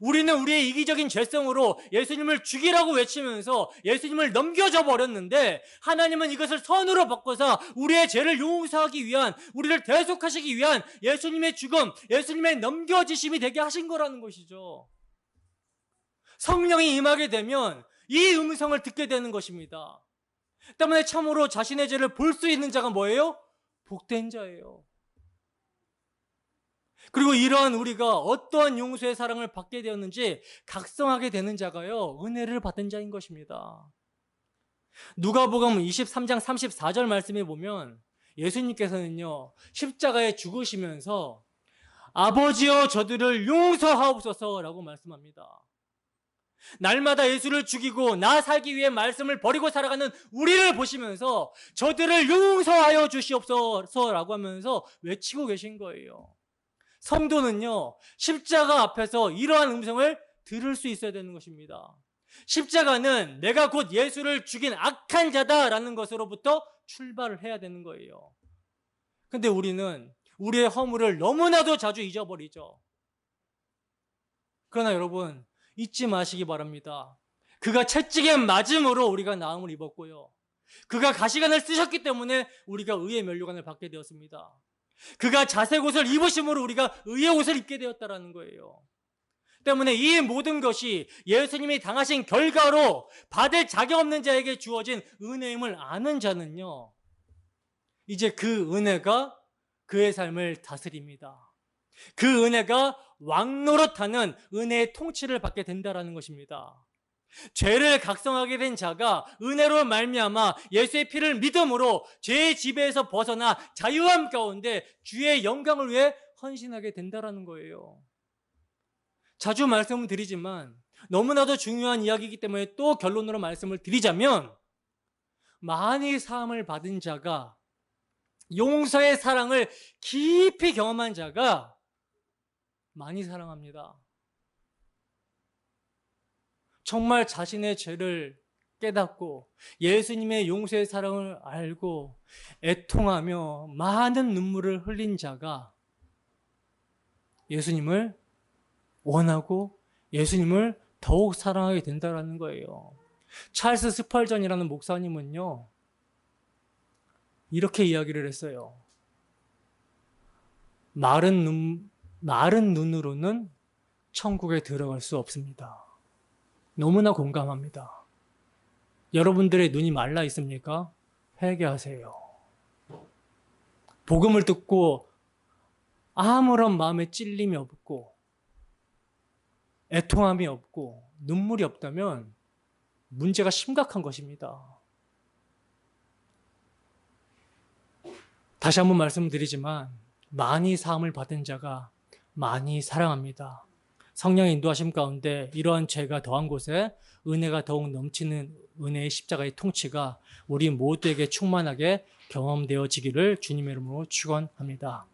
우리는 우리의 이기적인 죄성으로 예수님을 죽이라고 외치면서 예수님을 넘겨줘 버렸는데 하나님은 이것을 선으로 바꿔서 우리의 죄를 용서하기 위한, 우리를 대속하시기 위한 예수님의 죽음, 예수님의 넘겨지심이 되게 하신 거라는 것이죠. 성령이 임하게 되면 이 음성을 듣게 되는 것입니다. 때문에 참으로 자신의 죄를 볼 수 있는 자가 뭐예요? 복된 자예요. 그리고 이러한 우리가 어떠한 용서의 사랑을 받게 되었는지 각성하게 되는 자가요, 은혜를 받은 자인 것입니다. 누가복음 23장 34절 말씀에 보면 예수님께서는요, 십자가에 죽으시면서 아버지여 저들을 용서하옵소서라고 말씀합니다. 날마다 예수를 죽이고 나 살기 위해 말씀을 버리고 살아가는 우리를 보시면서 저들을 용서하여 주시옵소서라고 하면서 외치고 계신 거예요. 성도는요, 십자가 앞에서 이러한 음성을 들을 수 있어야 되는 것입니다. 십자가는 내가 곧 예수를 죽인 악한 자다라는 것으로부터 출발을 해야 되는 거예요. 근데 우리는 우리의 허물을 너무나도 자주 잊어버리죠. 그러나 여러분, 잊지 마시기 바랍니다. 그가 채찍에 맞음으로 우리가 나음을 입었고요. 그가 가시관을 쓰셨기 때문에 우리가 의의 면류관을 받게 되었습니다. 그가 자색 옷을 입으심으로 우리가 의의 옷을 입게 되었다라는 거예요. 때문에 이 모든 것이 예수님이 당하신 결과로 받을 자격 없는 자에게 주어진 은혜임을 아는 자는요, 이제 그 은혜가 그의 삶을 다스립니다. 그 은혜가 왕노릇하는 은혜의 통치를 받게 된다라는 것입니다. 죄를 각성하게 된 자가 은혜로 말미암아 예수의 피를 믿음으로 죄의 지배에서 벗어나 자유함 가운데 주의 영광을 위해 헌신하게 된다라는 거예요. 자주 말씀을 드리지만 너무나도 중요한 이야기이기 때문에 또 결론으로 말씀을 드리자면, 많이 사함을 받은 자가, 용서의 사랑을 깊이 경험한 자가 많이 사랑합니다. 정말 자신의 죄를 깨닫고 예수님의 용서의 사랑을 알고 애통하며 많은 눈물을 흘린 자가 예수님을 원하고 예수님을 더욱 사랑하게 된다는 거예요. 찰스 스펄전이라는 목사님은요, 이렇게 이야기를 했어요. 마른 눈으로는 천국에 들어갈 수 없습니다. 너무나 공감합니다. 여러분들의 눈이 말라 있습니까? 회개하세요. 복음을 듣고 아무런 마음에 찔림이 없고 애통함이 없고 눈물이 없다면 문제가 심각한 것입니다. 다시 한번 말씀드리지만 많이 사함을 받은 자가 많이 사랑합니다. 성령의 인도하심 가운데 이러한 죄가 더한 곳에 은혜가 더욱 넘치는 은혜의 십자가의 통치가 우리 모두에게 충만하게 경험되어지기를 주님의 이름으로 축원합니다.